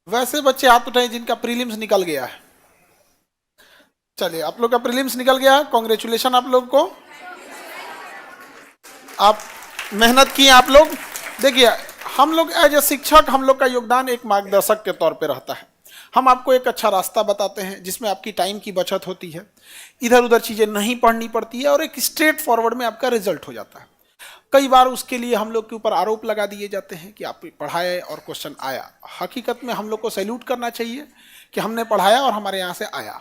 वैसे बच्चे हाथ उठाएं जिनका प्रीलिम्स निकल गया है। चलिए, आप लोग का प्रीलिम्स निकल गया है, कॉन्ग्रेचुलेशन आप लोग को। आप मेहनत किए आप लोग। देखिए, हम लोग एज ए शिक्षक, हम लोग का योगदान एक मार्गदर्शक के तौर पे रहता है। हम आपको एक अच्छा रास्ता बताते हैं जिसमें आपकी टाइम की बचत होती है, इधर उधर चीज़ें नहीं पढ़नी पड़ती है और एक स्ट्रेट फॉरवर्ड में आपका रिजल्ट हो जाता है। कई बार उसके लिए हम लोग के ऊपर आरोप लगा दिए जाते हैं कि आप पढ़ाए और क्वेश्चन आया। हकीकत में हम लोग को सैल्यूट करना चाहिए कि हमने पढ़ाया और हमारे यहाँ से आया।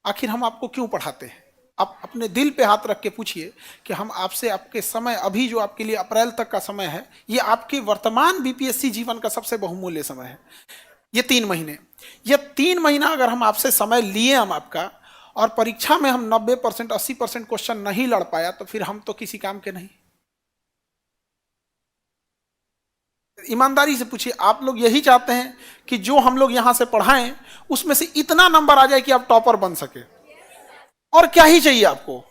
आखिर हम आपको क्यों पढ़ाते हैं? आप अपने दिल पे हाथ रख के पूछिए कि हम आपसे आपके समय, अभी जो आपके लिए अप्रैल तक का समय है, ये आपके वर्तमान बीपीएससी जीवन का सबसे बहुमूल्य समय है। ये 3 महीने, ये 3 महीना अगर हम आपसे समय लिए हम आपका, और परीक्षा में हम 90% 80% क्वेश्चन नहीं लड़ पाया, तो फिर हम तो किसी काम के नहीं। ईमानदारी से पूछिए, आप लोग यही चाहते हैं कि जो हम लोग यहां से पढ़ाएं उसमें से इतना नंबर आ जाए कि आप टॉपर बन सके, और क्या ही चाहिए आपको?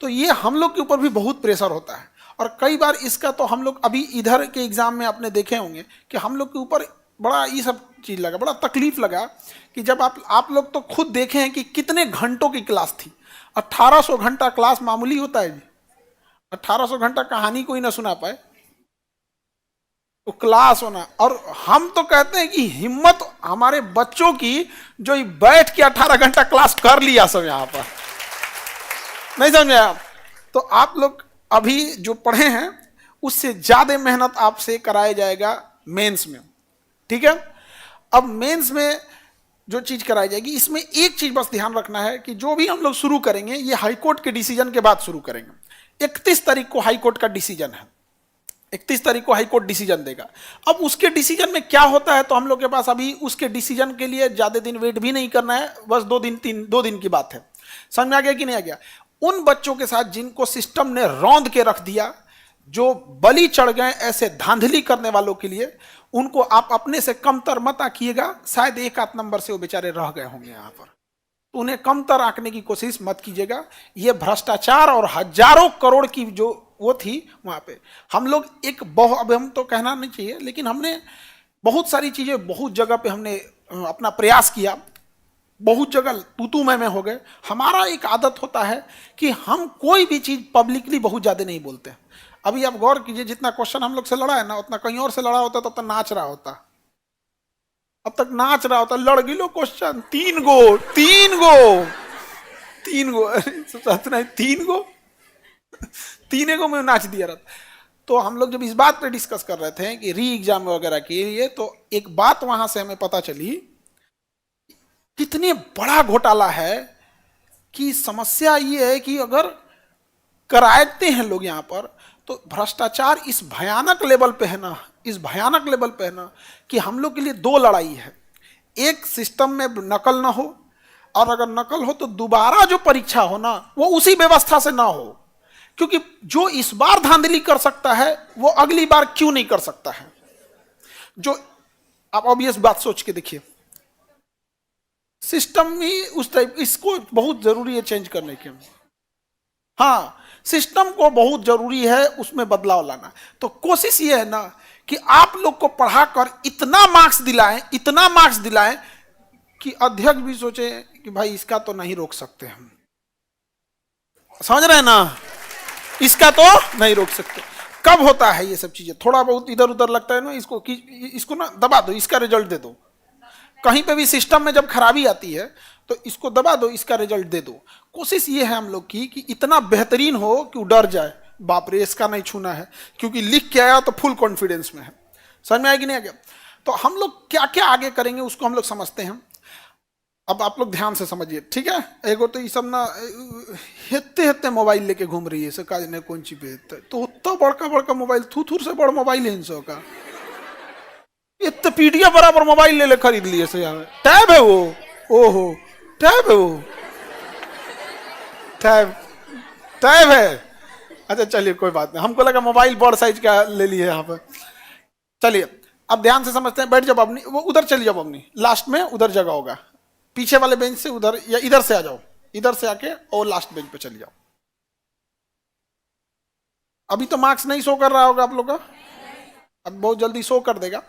तो ये हम लोग के ऊपर भी बहुत प्रेशर होता है। और कई बार इसका तो हम लोग अभी इधर के एग्जाम में आपने देखे होंगे कि हम लोग के ऊपर बड़ा ये सब चीज लगा, बड़ा तकलीफ लगा कि जब आप लोग तो खुद देखे हैं कि कितने घंटों की क्लास थी। 1800 घंटा क्लास मामूली होता है जी? 1800 घंटा कहानी कोई ना सुना पाए, तो क्लास होना। और हम तो कहते हैं कि हिम्मत हमारे बच्चों की जो बैठ के 18 घंटा क्लास कर लिया सब यहां पर। नहीं समझे आप? तो आप लोग अभी जो पढ़े हैं उससे ज्यादा मेहनत आपसे कराया जाएगा मेंस में, ठीक है? अब मेंस में जो चीज कराई जाएगी, इसमें एक चीज बस ध्यान रखना है कि जो भी हम लोग शुरू करेंगे ये हाईकोर्ट के डिसीजन के बाद शुरू करेंगे। 31 तारीख को हाईकोर्ट का डिसीजन है, 31 तारीख को हाईकोर्ट डिसीजन देगा। अब उसके डिसीजन में क्या होता है, तो हम लोग के पास अभी उसके डिसीजन के लिए ज्यादा दिन वेट भी नहीं करना है, बस 2 दिन की बात है। समझ में आ गया कि नहीं आ गया? उन बच्चों के साथ जिनको सिस्टम ने रौंद के रख दिया, जो बलि चढ़ गए ऐसे धांधली करने वालों के लिए, उनको आप अपने से कमतर मत आंकिएगा। शायद एक आध नंबर से वो बेचारे रह गए होंगे यहाँ पर, तो उन्हें कमतर आंकने की कोशिश मत कीजिएगा। ये भ्रष्टाचार और हजारों करोड़ की जो वो थी वहां पे, हम लोग एक अब हम तो कहना नहीं चाहिए, लेकिन हमने बहुत सारी चीजें बहुत जगह पे हमने अपना प्रयास किया, बहुत जगह तू मैं हो गए। हमारा एक आदत होता है कि हम कोई भी चीज पब्लिकली बहुत ज्यादा नहीं बोलते। अभी आप गौर कीजिए, जितना क्वेश्चन हम लोग से लड़ा है ना, उतना कहीं और से लड़ा होता तब तक नाच रहा होता, अब तक नाच रहा होता। लड़ गिलो क्वेश्चन 3 गो 3 गो 3 गो, नहीं 3 गो, 3 गो में नाच दिया रहा। तो हम लोग जब इस बात पे डिस्कस कर रहे थे कि री एग्जाम वगैरह के लिए, तो एक बात वहां से हमें पता चली, कितने बड़ा घोटाला है कि समस्या ये है कि अगर कराते हैं लोग यहाँ पर, तो भ्रष्टाचार इस भयानक लेवल पे है ना, इस भयानक लेवल पे है ना, कि हम लोग के लिए 2 लड़ाई है। एक, सिस्टम में नकल ना हो, और अगर नकल हो तो दोबारा जो परीक्षा हो ना, वो उसी व्यवस्था से ना हो। क्योंकि जो इस बार धांधली कर सकता है वो अगली बार क्यों नहीं कर सकता है? जो आप ऑब्वियस बात सोच के देखिए, सिस्टम ही उस टाइप, इसको बहुत जरूरी है चेंज करने के। हाँ, सिस्टम को बहुत जरूरी है उसमें बदलाव लाना। तो कोशिश ये है ना कि आप लोग को पढ़ाकर इतना मार्क्स दिलाएं, इतना मार्क्स दिलाएं कि अध्यक्ष भी सोचे कि भाई इसका तो नहीं रोक सकते हम। समझ रहे हैं ना? इसका तो नहीं रोक सकते। कब होता है ये सब चीजें? थोड़ा बहुत इधर उधर लगता है ना, इसको ना दबा दो, इसका रिजल्ट दे दो। कहीं पे भी सिस्टम में जब खराबी आती है तो इसको दबा दो, इसका रिजल्ट दे दो। कोशिश ये है हम लोग की कि इतना बेहतरीन हो कि वो डर जाए, बाप रे इसका नहीं छूना है, क्योंकि लिख के आया तो फुल कॉन्फिडेंस में है। समझ में आएगी नहीं आ गया? तो हम लोग क्या क्या आगे करेंगे उसको हम लोग समझते हैं। अब आप लोग ध्यान से समझिए, ठीक है? एगो तो ये सब ना हेते हेते मोबाइल लेके घूम रही है, से काज ने कौन ची पे, तो उतना बड़का बड़का मोबाइल, थूथूर से बड़ मोबाइल है इनसो का, इतने पीडिया बराबर मोबाइल ले ले खरीद लिए से। यहाँ टैब है वो, ओहो टैब है वो, टैब टैब है। अच्छा चलिए कोई बात नहीं, हमको लगा मोबाइल बड़ साइज का ले लिए यहाँ पर। चलिए अब ध्यान से समझते हैं, बैठ जाओ अपनी, वो उधर चली जाओ अपनी, लास्ट में उधर जगह होगा, पीछे वाले बेंच से उधर, या इधर से आ जाओ, इधर से आके और लास्ट बेंच पे चली जाओ। अभी तो मार्क्स नहीं शो कर रहा होगा आप लोग का, अब बहुत जल्दी शो कर देगा।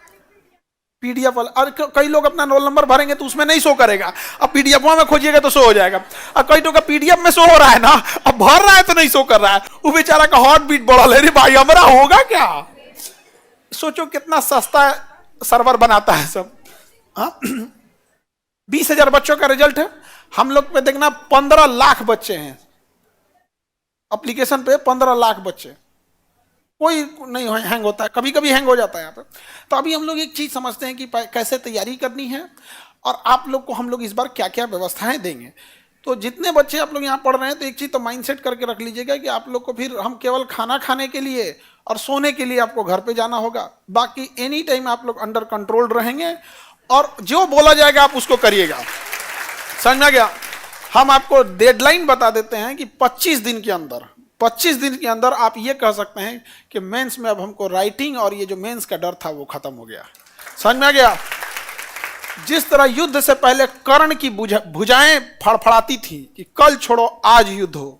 पीडीएफ वाला। और कई लोग अपना रोल नंबर भरेंगे तो उसमें नहीं शो करेगा, अब पीडीएफ में खोजिएगा तो शो हो जाएगा। और कई लोग का पीडीएफ में शो हो रहा है ना, अब भर रहा है तो नहीं शो कर रहा है, वो बेचारा का हार्ट बीट बढ़ा ले, भाई हमारा होगा क्या। सोचो कितना सस्ता सर्वर बनाता है सब। 20,000 बच्चों का रिजल्ट है, हम लोग पे देखना 15 लाख बच्चे हैं एप्लीकेशन पे, 15 लाख बच्चे, कोई नहीं हैंग होता है, कभी कभी हैंग हो जाता है यहाँ पे। तो अभी हम लोग एक चीज समझते हैं कि कैसे तैयारी करनी है, और आप लोग को हम लोग इस बार क्या क्या व्यवस्थाएं देंगे। तो जितने बच्चे आप लोग यहाँ पढ़ रहे हैं, तो एक चीज तो माइंडसेट करके रख लीजिएगा कि आप लोग को फिर हम केवल खाना खाने के लिए और सोने के लिए आपको घर पे जाना होगा, बाकी एनी टाइम आप लोग अंडर कंट्रोल रहेंगे, और जो बोला जाएगा आप उसको करिएगा। समझ में आ गया। हम आपको डेडलाइन बता देते हैं कि 25 दिन के अंदर आप ये कह सकते हैं कि मेंस में अब हमको राइटिंग और ये जो मेंस का डर था वो खत्म हो गया। समझ में आ गया। जिस तरह युद्ध से पहले कर्ण की भुजाएं फड़फड़ाती थी कि कल छोड़ो आज युद्ध हो,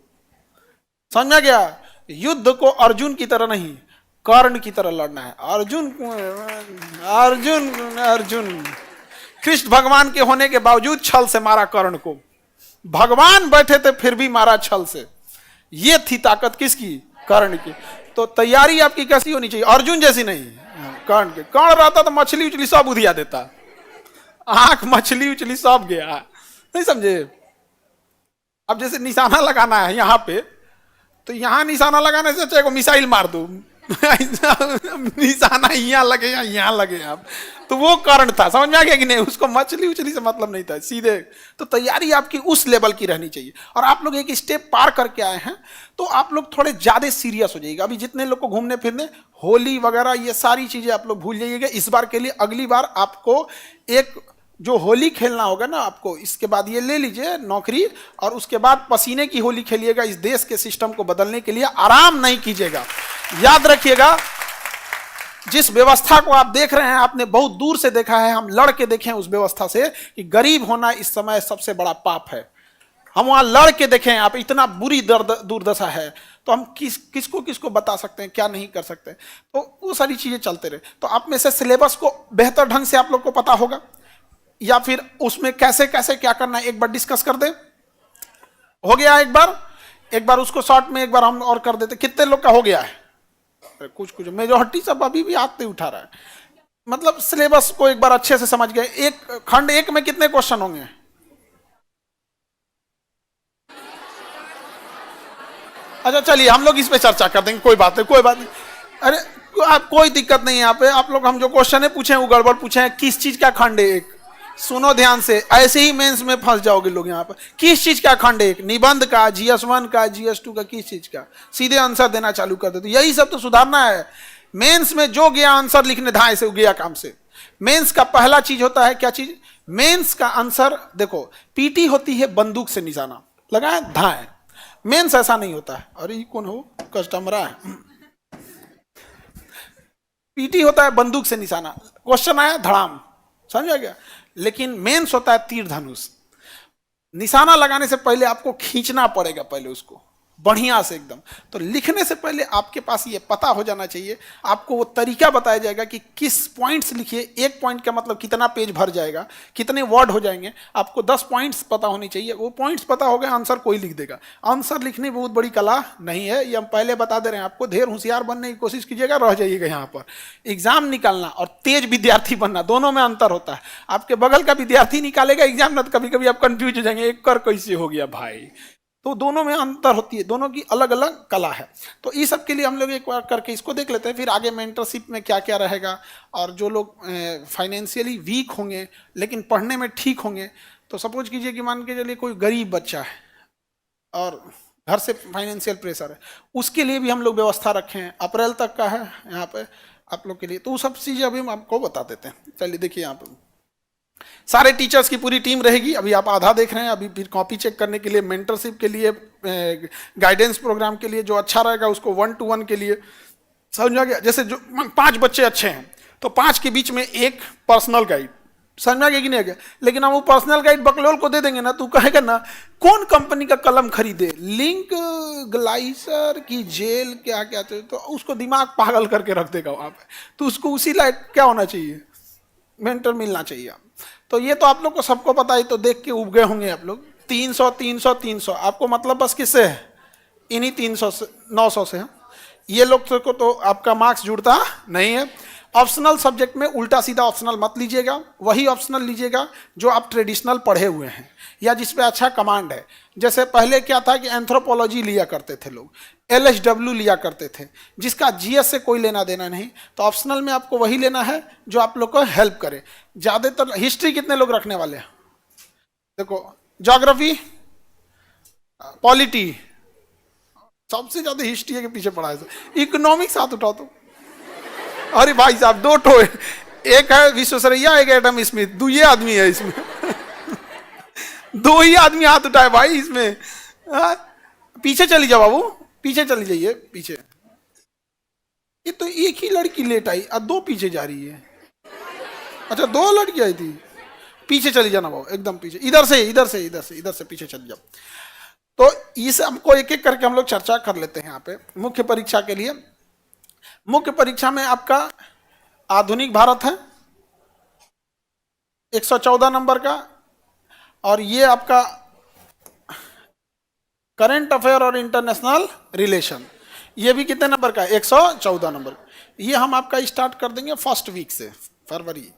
समझ में आ गया। युद्ध को अर्जुन की तरह नहीं, कर्ण की तरह लड़ना है। अर्जुन अर्जुन अर्जुन कृष्ण भगवान के होने के बावजूद छल से मारा कर्ण को, भगवान बैठे थे फिर भी मारा छल से। ये थी ताकत किसकी? कर्ण की। तो तैयारी आपकी कैसी होनी चाहिए? अर्जुन जैसी नहीं, कर्ण की। कर्ण रहता तो मछली उछली सब उधिया देता, आंख मछली उछली सब गया, नहीं समझे। अब जैसे निशाना लगाना है यहां पे, तो यहां निशाना लगाने से चाहे को मिसाइल मार दो, निशाना यहाँ लगे या यहाँ लगे आप, तो वो कारण था। समझ में आ गया कि नहीं? उसको मछली उछली से मतलब नहीं था, सीधे। तो तैयारी आपकी उस लेवल की रहनी चाहिए। और आप लोग एक स्टेप पार करके आए हैं, तो आप लोग थोड़े ज्यादा सीरियस हो जाइएगा। अभी जितने लोग को घूमने फिरने, होली वगैरह ये सारी चीजें आप लोग भूल जाइएगा इस बार के लिए। अगली बार आपको एक जो होली खेलना होगा ना आपको, इसके बाद ये ले लीजिए नौकरी, और उसके बाद पसीने की होली खेलिएगा। इस देश के सिस्टम को बदलने के लिए आराम नहीं कीजिएगा। याद रखिएगा, जिस व्यवस्था को आप देख रहे हैं, आपने बहुत दूर से देखा है, हम लड़ के देखे हैं उस व्यवस्था से कि गरीब होना इस समय सबसे बड़ा पाप है। हम वहां लड़ के देखें, आप इतना बुरी दुर्दशा है, तो हम किसको किसको बता सकते हैं, क्या नहीं कर सकते। तो वो सारी चीजें चलते रहे। तो आप में से सिलेबस को बेहतर ढंग से आप लोग को पता होगा, या फिर उसमें कैसे कैसे क्या करना है एक बार डिस्कस कर दे। हो गया एक बार उसको शॉर्ट में एक बार हम और कर देते। कितने लोग का हो गया है? कुछ मेजॉरिटी सब अभी भी हाथ पे उठा रहा है। मतलब सिलेबस को एक बार अच्छे से समझ गए। एक खंड एक में कितने क्वेश्चन होंगे? अच्छा चलिए हम लोग इस पे चर्चा कर देंगे, कोई बात नहीं। अरे आप कोई दिक्कत नहीं है यहाँ पे। आप लोग हम जो क्वेश्चन है पूछे वो गड़बड़ पूछे हैं। किस चीज का खंड है? एक सुनो ध्यान से, ऐसे ही मेंस में फंस जाओगे लोग यहाँ पर। किस चीज का खंड है? एक निबंध का, GS1 का, GS2 का, किस चीज का? सीधे आंसर देना चालू कर दे। तो यही सब तो सुधारना है। मेंस में जो गया आंसर लिखने धाए से गया काम से। मेंस का पहला चीज होता है क्या चीज? मेंस का आंसर देखो, पीटी होती है बंदूक से निशाना लगाए धाए, मेंस ऐसा नहीं होता है। अरे ये कौन हो? कस्टमर है। पीटी होता है बंदूक से निशाना, क्वेश्चन आया धड़ाम, समझ गया। लेकिन मेंस होता है तीर धनुष। निशाना लगाने से पहले आपको खींचना पड़ेगा, पहले उसको बढ़िया से एकदम। तो लिखने से पहले आपके पास ये पता हो जाना चाहिए। आपको वो तरीका बताया जाएगा कि किस पॉइंट्स लिखिए। एक पॉइंट का मतलब कितना पेज भर जाएगा, कितने वर्ड हो जाएंगे। आपको 10 पॉइंट्स पता होनी चाहिए। वो पॉइंट्स पता हो गए, आंसर कोई लिख देगा। आंसर लिखने बहुत बड़ी कला नहीं है, ये हम पहले बता दे रहे हैं आपको। ढेर होशियार बनने की कोशिश कीजिएगा, रह जाइएगा यहाँ पर। एग्जाम निकालना और तेज विद्यार्थी बनना, दोनों में अंतर होता है। आपके बगल का विद्यार्थी निकालेगा एग्जाम ना, तो कभी कभी आप कंफ्यूज हो जाएंगे, एक कर कैसे हो गया भाई। तो दोनों में अंतर होती है, दोनों की अलग अलग कला है। तो इस सब के लिए हम लोग एक बार करके इसको देख लेते हैं। फिर आगे मेंटरशिप में क्या क्या रहेगा, और जो लोग फाइनेंशियली वीक होंगे लेकिन पढ़ने में ठीक होंगे, तो सपोज कीजिए कि मान के चलिए कोई गरीब बच्चा है और घर से फाइनेंशियल प्रेशर है, उसके लिए भी हम लोग व्यवस्था रखे हैं। अप्रैल तक का है यहाँ पे आप लोग के लिए। तो वो सब चीज़ें अभी हम आपको बता देते हैं। चलिए देखिए, यहाँ पे सारे टीचर्स की पूरी टीम रहेगी। अभी आप आधा देख रहे हैं, अभी फिर कॉपी चेक करने के लिए, मेंटरशिप के लिए, गाइडेंस प्रोग्राम के लिए जो अच्छा रहेगा उसको 1-to-1 के लिए। समझ आ गया? जैसे जो 5 बच्चे अच्छे हैं तो 5 के बीच में एक पर्सनल गाइड। समझ में आ गया कि नहीं आ गया? लेकिन हम वो पर्सनल गाइड बकलोल को दे देंगे ना, तू कहेगा ना कौन कंपनी का कलम खरीदे, लिंक, ग्लाइसर की जेल, क्या क्या चाहिए, तो उसको दिमाग पागल करके रख देगा वहां पे। तो उसको उसी लायक क्या होना चाहिए, मेंटर मिलना चाहिए। तो ये तो आप लोग को सबको पता है, तो देख के उब गए होंगे आप लोग। 300 300 300 आपको मतलब बस किससे है? इन्हीं 300 से 900 से है। ये लोग को तो आपका मार्क्स जुड़ता नहीं है। ऑप्शनल सब्जेक्ट में उल्टा सीधा ऑप्शनल मत लीजिएगा, वही ऑप्शनल लीजिएगा जो आप ट्रेडिशनल पढ़े हुए हैं या जिस पे अच्छा कमांड है। जैसे पहले क्या था कि एंथ्रोपोलॉजी लिया करते थे लोग, LSW लिया करते थे, जिसका GS से कोई लेना देना नहीं। तो ऑप्शनल में आपको वही लेना है जो आप लोग को हेल्प करे। ज़्यादातर हिस्ट्री कितने लोग रखने वाले हैं? देखो, ज्योग्राफी, पॉलिटी, सबसे ज्यादा हिस्ट्री के पीछे पढ़ा है। इकोनॉमिक्स हाथ उठाओ तो, अरे भाई साहब दो ठो है, एक है विश्वेश्वरैया, एक एडम स्मिथ, दो ये आदमी है इसमें दो ही आदमी हाथ उठाए भाई इसमें। पीछे चली जाओ बाबू, पीछे चली जाइए पीछे। ये तो एक ही लड़की लेट आई और दो पीछे जा रही है। अच्छा, दो लड़की आई थी, पीछे चली जाना बाबू, एकदम पीछे, इधर से इधर से इधर से इधर से पीछे चली जाओ। तो इस हमको एक एक करके हम लोग चर्चा कर लेते हैं यहाँ पे मुख्य परीक्षा के लिए। मुख्य परीक्षा में आपका आधुनिक भारत है 114 नंबर का, और ये आपका करंट अफेयर और इंटरनेशनल रिलेशन, ये भी कितने नंबर का है? 114 नंबर। ये हम आपका स्टार्ट कर देंगे फर्स्ट वीक से, फरवरी।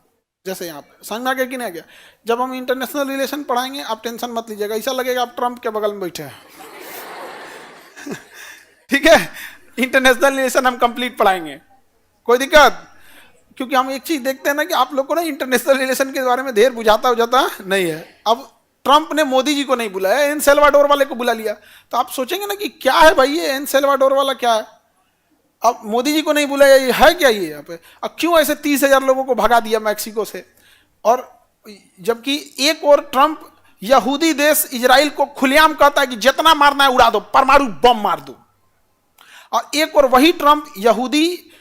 जैसे यहाँ पे समझ में आ गया कि नहीं आ गया? जब हम इंटरनेशनल रिलेशन पढ़ाएंगे आप टेंशन मत लीजिएगा, ऐसा लगेगा आप ट्रंप के बगल में बैठे हैं ठीक है, इंटरनेशनल रिलेशन हम कंप्लीट पढ़ाएंगे, कोई दिक्कत? क्योंकि हम एक चीज देखते हैं ना कि आप लोग को ना इंटरनेशनल रिलेशन के बारे में ढेर बुझाता नहीं है। अब ट्रंप ने मोदी जी को नहीं बुलाया, एन सेल्वाडोर वाले को बुला लिया, तो आप सोचेंगे ना कि क्या है भाई ये एन सेल्वाडोर वाला क्या है? अब मोदी जी को नहीं बुलाया, ये है क्या ये यहाँ पे? अब क्यों ऐसे 30,000 लोगों को भगा दिया मैक्सिको से? और जबकि एक और ट्रंप यहूदी देश इजराइल को खुलेआम कहता है कि जितना मारना है उड़ा दो, परमाणु बम मार दो, और एक और वही ट्रंप यहूदी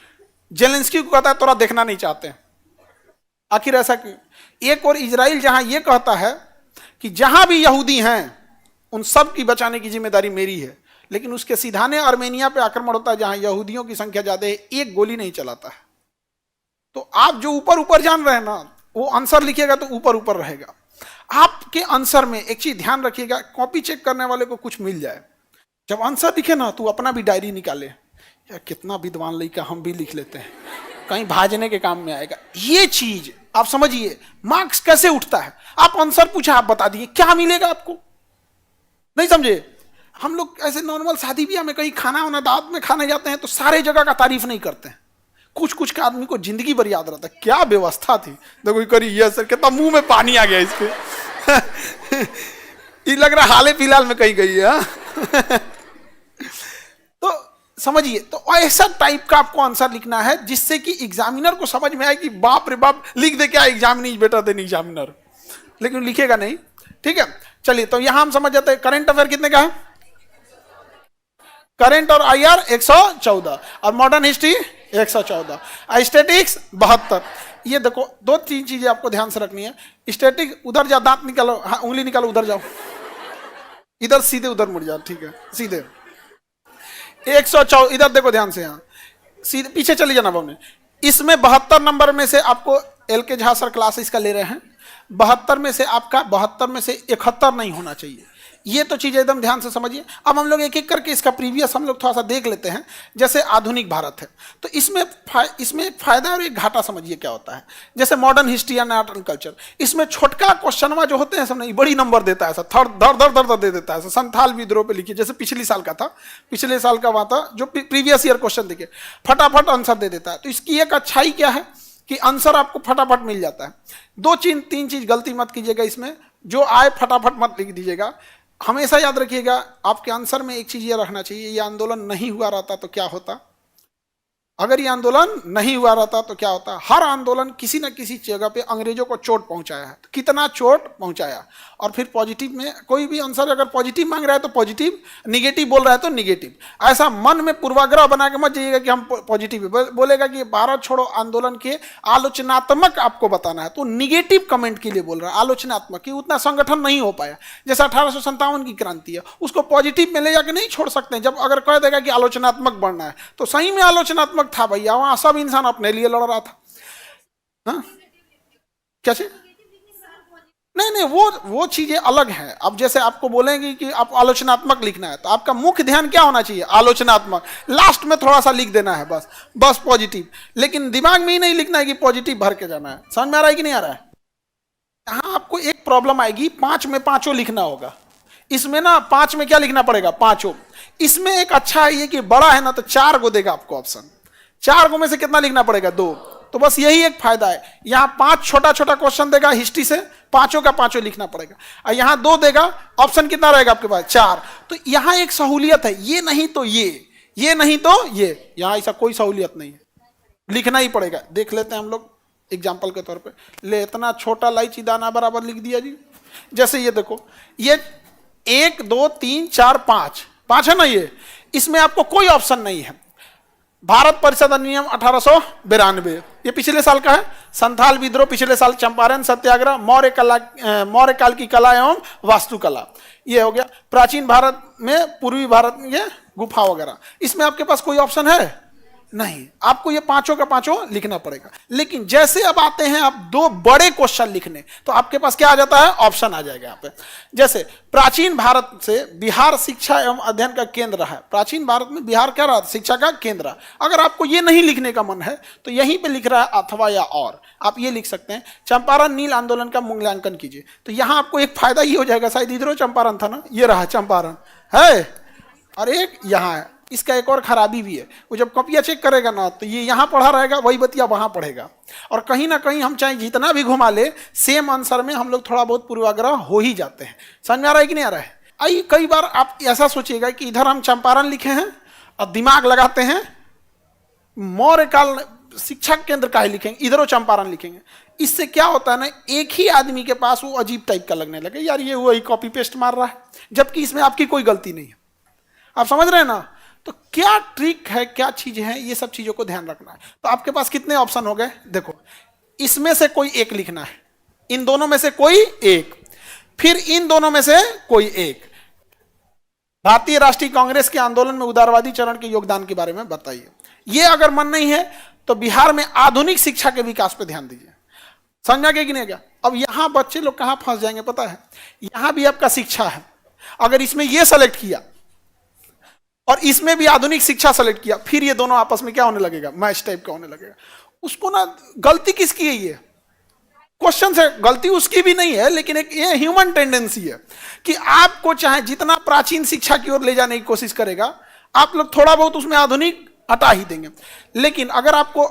जेलेंस्की को कहता है तोरा देखना नहीं चाहते। आखिर ऐसा क्यों? एक और इजराइल जहां यह कहता है कि जहां भी यहूदी हैं उन सब की बचाने की जिम्मेदारी मेरी है, लेकिन उसके सीधाने आर्मेनिया पे आक्रमण होता है जहां यहूदियों की संख्या ज्यादा है, एक गोली नहीं चलाता है। तो आप जो ऊपर ऊपर जान रहे हैं ना, वो आंसर लिखिएगा तो ऊपर ऊपर रहेगा। आपके आंसर में एक चीज ध्यान रखिएगा, कॉपी चेक करने वाले को कुछ मिल जाए, जब आंसर लिखे ना तो अपना भी डायरी निकाले, या कितना विद्वान लड़का, हम भी लिख लेते हैं, कहीं भाजने के काम में आएगा। ये चीज आप समझिए, मार्क्स कैसे उठता है। आप आंसर पूछा, आप बता दिए, क्या मिलेगा आपको? नहीं समझे? हम लोग ऐसे नॉर्मल शादी ब्याह में कहीं खाना वाना दावत में खाने जाते हैं तो सारे जगह का तारीफ नहीं करते हैं। कुछ कुछ का आदमी को जिंदगी भर याद रहता है, क्या व्यवस्था थी, देखो करी ये सर, कितना मुंह में पानी आ गया इसके ये लग रहा हाल फिलहाल में कहीं गई है तो समझिए, तो ऐसा टाइप का आपको आंसर लिखना है जिससे कि एग्जामिनर को समझ में आए कि बाप रे बाप, लिख दे क्या examiner is better than examiner, लेकिन लिखेगा नहीं। ठीक है, चलिए, तो यहां हम समझ जाते हैं करंट अफेयर कितने का है? करंट और IR 114 और मॉडर्न हिस्ट्री 114, स्टैटिक्स 72। ये देखो, दो तीन चीजें आपको ध्यान से रखनी है। स्टैटिक, उधर जाओ, दांत निकालो, हाँ उंगली निकालो, उधर जाओ, इधर सीधे उधर मुड़ जाओ, ठीक है सीधे 114, इधर देखो ध्यान से, यहाँ सीधे पीछे चली जाना बहुने। इसमें 72 नंबर में से आपको LK झा सर क्लास इसका ले रहे हैं, 72 में से आपका 72 में से 71 नहीं होना चाहिए। ये तो चीज़ एकदम ध्यान से समझिए। अब हम लोग एक एक करके इसका प्रीवियस हम लोग थोड़ा सा देख लेते हैं। जैसे आधुनिक भारत है तो इसमें एक फायदा और एक घाटा समझिए क्या होता है। जैसे modern history and art and culture, इसमें छोटका क्वेश्चनवा जो होते हैं सब नहीं बड़ी नंबर देता है, ऐसा धर दे देता है। संथाल विद्रोह पे लिखिए, जैसे पिछले साल का था, पिछले साल का वहाँ था जो प्रीवियस ईयर क्वेश्चन देखिए, फटाफट आंसर दे देता है। तो इसकी एक अच्छाई क्या है कि आंसर आपको फटाफट मिल जाता है। दो चीज तीन चीज गलती मत कीजिएगा इसमें, जो आए फटाफट मत लिख दीजिएगा। हमेशा याद रखिएगा, आपके आंसर में एक चीज ये रखना चाहिए, ये आंदोलन नहीं हुआ रहता तो क्या होता। अगर ये आंदोलन नहीं हुआ रहता तो क्या होता। हर आंदोलन किसी न किसी जगह पे अंग्रेजों को चोट पहुंचाया है, तो कितना चोट पहुंचाया। और फिर पॉजिटिव में कोई भी आंसर अगर पॉजिटिव मांग रहा है तो पॉजिटिव, निगेटिव बोल रहा है तो निगेटिव। ऐसा मन में पूर्वाग्रह बना के मत जाइएगा कि हम पॉजिटिव बोलेगा कि भारत छोड़ो आंदोलन के आलोचनात्मक आपको बताना है तो निगेटिव कमेंट के लिए बोल रहा है, आलोचनात्मक, कि उतना संगठन नहीं हो पाया। जैसे 1857 की क्रांति है, उसको पॉजिटिव में ले जाके नहीं छोड़ सकते। जब अगर कह देगा कि आलोचनात्मक बढ़ना है तो सही में आलोचनात्मक था भैया, वहां सब इंसान अपने लिए लड़ रहा था। हाँ? क्या चीज? नहीं नहीं, वो चीजें अलग हैं। अब जैसे आपको बोलेंगे कि आप आलोचनात्मक लिखना है, तो आपका मुख्य ध्यान क्या होना चाहिए? आलोचनात्मक। लास्ट में थोड़ा सा लिख देना है बस पॉजिटिव, लेकिन दिमाग में ही नहीं लिखना है कि पॉजिटिव भर के जाना है। समझ में आ रहा है कि नहीं आ रहा है? यहाँ आपको एक प्रॉब्लम आएगी, 5 में 5 लिखना होगा। इसमें ना 5 में क्या लिखना पड़ेगा? 5। इसमें एक अच्छा है ये कि बड़ा है ना, तो 4 गो देगा आपको ऑप्शन। 4 गो में से कितना लिखना पड़ेगा? 2। तो बस यही एक फायदा है। यहां 5 छोटा छोटा क्वेश्चन देगा हिस्ट्री से, 5 का 5 लिखना पड़ेगा। और यहां 2 देगा, ऑप्शन कितना रहेगा आपके पास? 4। तो यहां एक सहूलियत है, ये नहीं तो ये नहीं तो ये। यहां ऐसा कोई सहूलियत नहीं है, लिखना ही पड़ेगा। देख लेते हैं हम लोग एग्जाम्पल के तौर पे। ले, इतना छोटा इलायची दाना बराबर लिख दिया जी। जैसे ये देखो, ये 1 2 3 4 5 है ना, ये इसमें आपको कोई ऑप्शन नहीं है। भारत परिषद अधिनियम 1892 ये पिछले साल का है। संथाल विद्रोह पिछले साल, चंपारण सत्याग्रह, मौर्य काल की कला एवं वास्तुकला, ये हो गया। प्राचीन भारत में पूर्वी भारत में ये गुफा वगैरह। इसमें आपके पास कोई ऑप्शन है नहीं, आपको ये 5 का 5 लिखना पड़ेगा। लेकिन जैसे अब आते हैं आप 2 बड़े क्वेश्चन लिखने, तो आपके पास क्या आ जाता है? ऑप्शन आ जाएगा यहाँ पे। जैसे प्राचीन भारत से बिहार शिक्षा एवं अध्ययन का केंद्र रहा है। प्राचीन भारत में बिहार क्या रहा? शिक्षा का केंद्र। अगर आपको ये नहीं लिखने का मन है तो यहीं पे लिख रहा है अथवा या और, आप ये लिख सकते हैं चंपारण नील आंदोलन का मूल्यांकन कीजिए। तो यहाँ आपको एक फायदा ये हो जाएगा, शायद इधर चंपारण था ना, ये रहा चंपारण है, और एक यहाँ है। इसका एक और खराबी भी है, वो जब कॉपियां चेक करेगा ना, तो ये यहाँ पढ़ा रहेगा, वही बतिया वहां पढ़ेगा। और कहीं ना कहीं हम चाहे जितना भी घुमा ले, सेम आंसर में हम लोग थोड़ा बहुत पूर्वाग्रह हो ही जाते हैं। समझ में आ रहा है कि नहीं आ रहा है? आई कई बार आप ऐसा सोचिएगा कि इधर हम चंपारण लिखे हैं और दिमाग लगाते हैं मौर्य काल शिक्षा केंद्र का ही लिखेंगे, इधर वो चंपारण लिखेंगे। इससे क्या होता है ना, एक ही आदमी के पास वो अजीब टाइप का लगने लगे, यार ये वही कॉपी पेस्ट मार रहा है, जबकि इसमें आपकी कोई गलती नहीं है। आप समझ रहे हैं ना? तो क्या ट्रिक है, क्या चीज है, ये सब चीजों को ध्यान रखना है। तो आपके पास कितने ऑप्शन हो गए? देखो, इसमें से कोई एक लिखना है, इन दोनों में से कोई एक, फिर इन दोनों में से कोई एक। भारतीय राष्ट्रीय कांग्रेस के आंदोलन में उदारवादी चरण के योगदान के बारे में बताइए। ये अगर मन नहीं है तो बिहार में आधुनिक शिक्षा के विकास पर ध्यान दीजिए। समझा कि नहीं क्या? अब यहां बच्चे लोग कहां फंस जाएंगे पता है? यहां भी आपका शिक्षा है, अगर इसमें यह सेलेक्ट किया और इसमें भी आधुनिक शिक्षा सेलेक्ट किया, फिर ये दोनों आपस में क्या होने लगेगा? मैच टाइप का होने लगेगा। उसको ना गलती किसकी है? ये क्वेश्चन से गलती उसकी भी नहीं है, लेकिन एक ये ह्यूमन टेंडेंसी है कि आपको चाहे जितना प्राचीन शिक्षा की ओर ले जाने की कोशिश करेगा, आप लोग थोड़ा बहुत उसमें आधुनिक हटा ही देंगे। लेकिन अगर आपको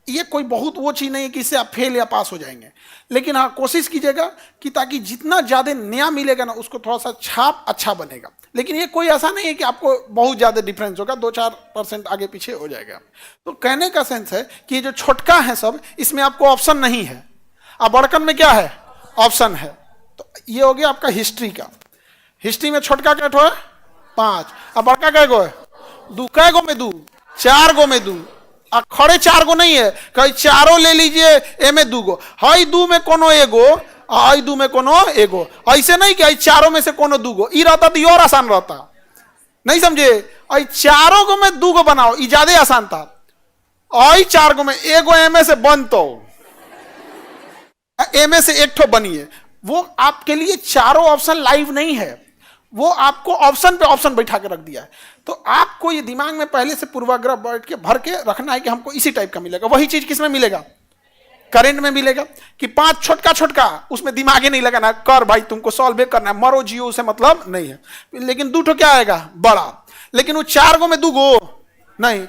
ये कोई बहुत वो चीज नहीं है कि इससे आप फेल या पास हो जाएंगे, लेकिन हाँ कोशिश कीजिएगा कि ताकि जितना ज्यादा नया मिलेगा ना, उसको थोड़ा सा छाप अच्छा बनेगा। लेकिन ये कोई ऐसा नहीं है कि आपको बहुत ज्यादा डिफरेंस होगा, 2-4% आगे पीछे हो जाएगा। तो कहने का सेंस है कि ये जो छोटका है सब, इसमें आपको ऑप्शन नहीं है, अब बड़कन में क्या है? ऑप्शन है। तो ये हो गया आपका हिस्ट्री का। हिस्ट्री में छोटका क्या है? 5, अब बड़का कै गो है? 2। कै गो में 2? 4 गो में 2। खड़े 4 गो नहीं है, कहीं चारों ले लीजिए, ए में 2 गो, हई 2 में कोनो एगो, आई 2 में कोनो एगो। ऐसे नहीं कि चारों में से कोनो 2 गो, ई रहता तो और आसान रहता, नहीं समझे? आई 4 गो में 2 गो बनाओ, ई ज्यादा आसान था। आई 4 गो में एगो एमे से बनतो, एमे से एक ठो बनिए। वो आपके लिए चारों ऑप्शन लाइव नहीं है, वो आपको ऑप्शन पे ऑप्शन बैठा के रख दिया है। तो आपको ये दिमाग में पहले से पूर्वाग्रह बैठ के भर के रखना है कि हमको इसी टाइप का मिलेगा। वही चीज किसमें मिलेगा? करंट में मिलेगा कि 5 छोटका, उसमें दिमाग ही नहीं लगाना, कर भाई तुमको सॉल्व करना है, मरो जियो उसे मतलब नहीं है। लेकिन 2 ठो क्या आएगा? बड़ा। लेकिन वो 4 गो में 2 गो नहीं,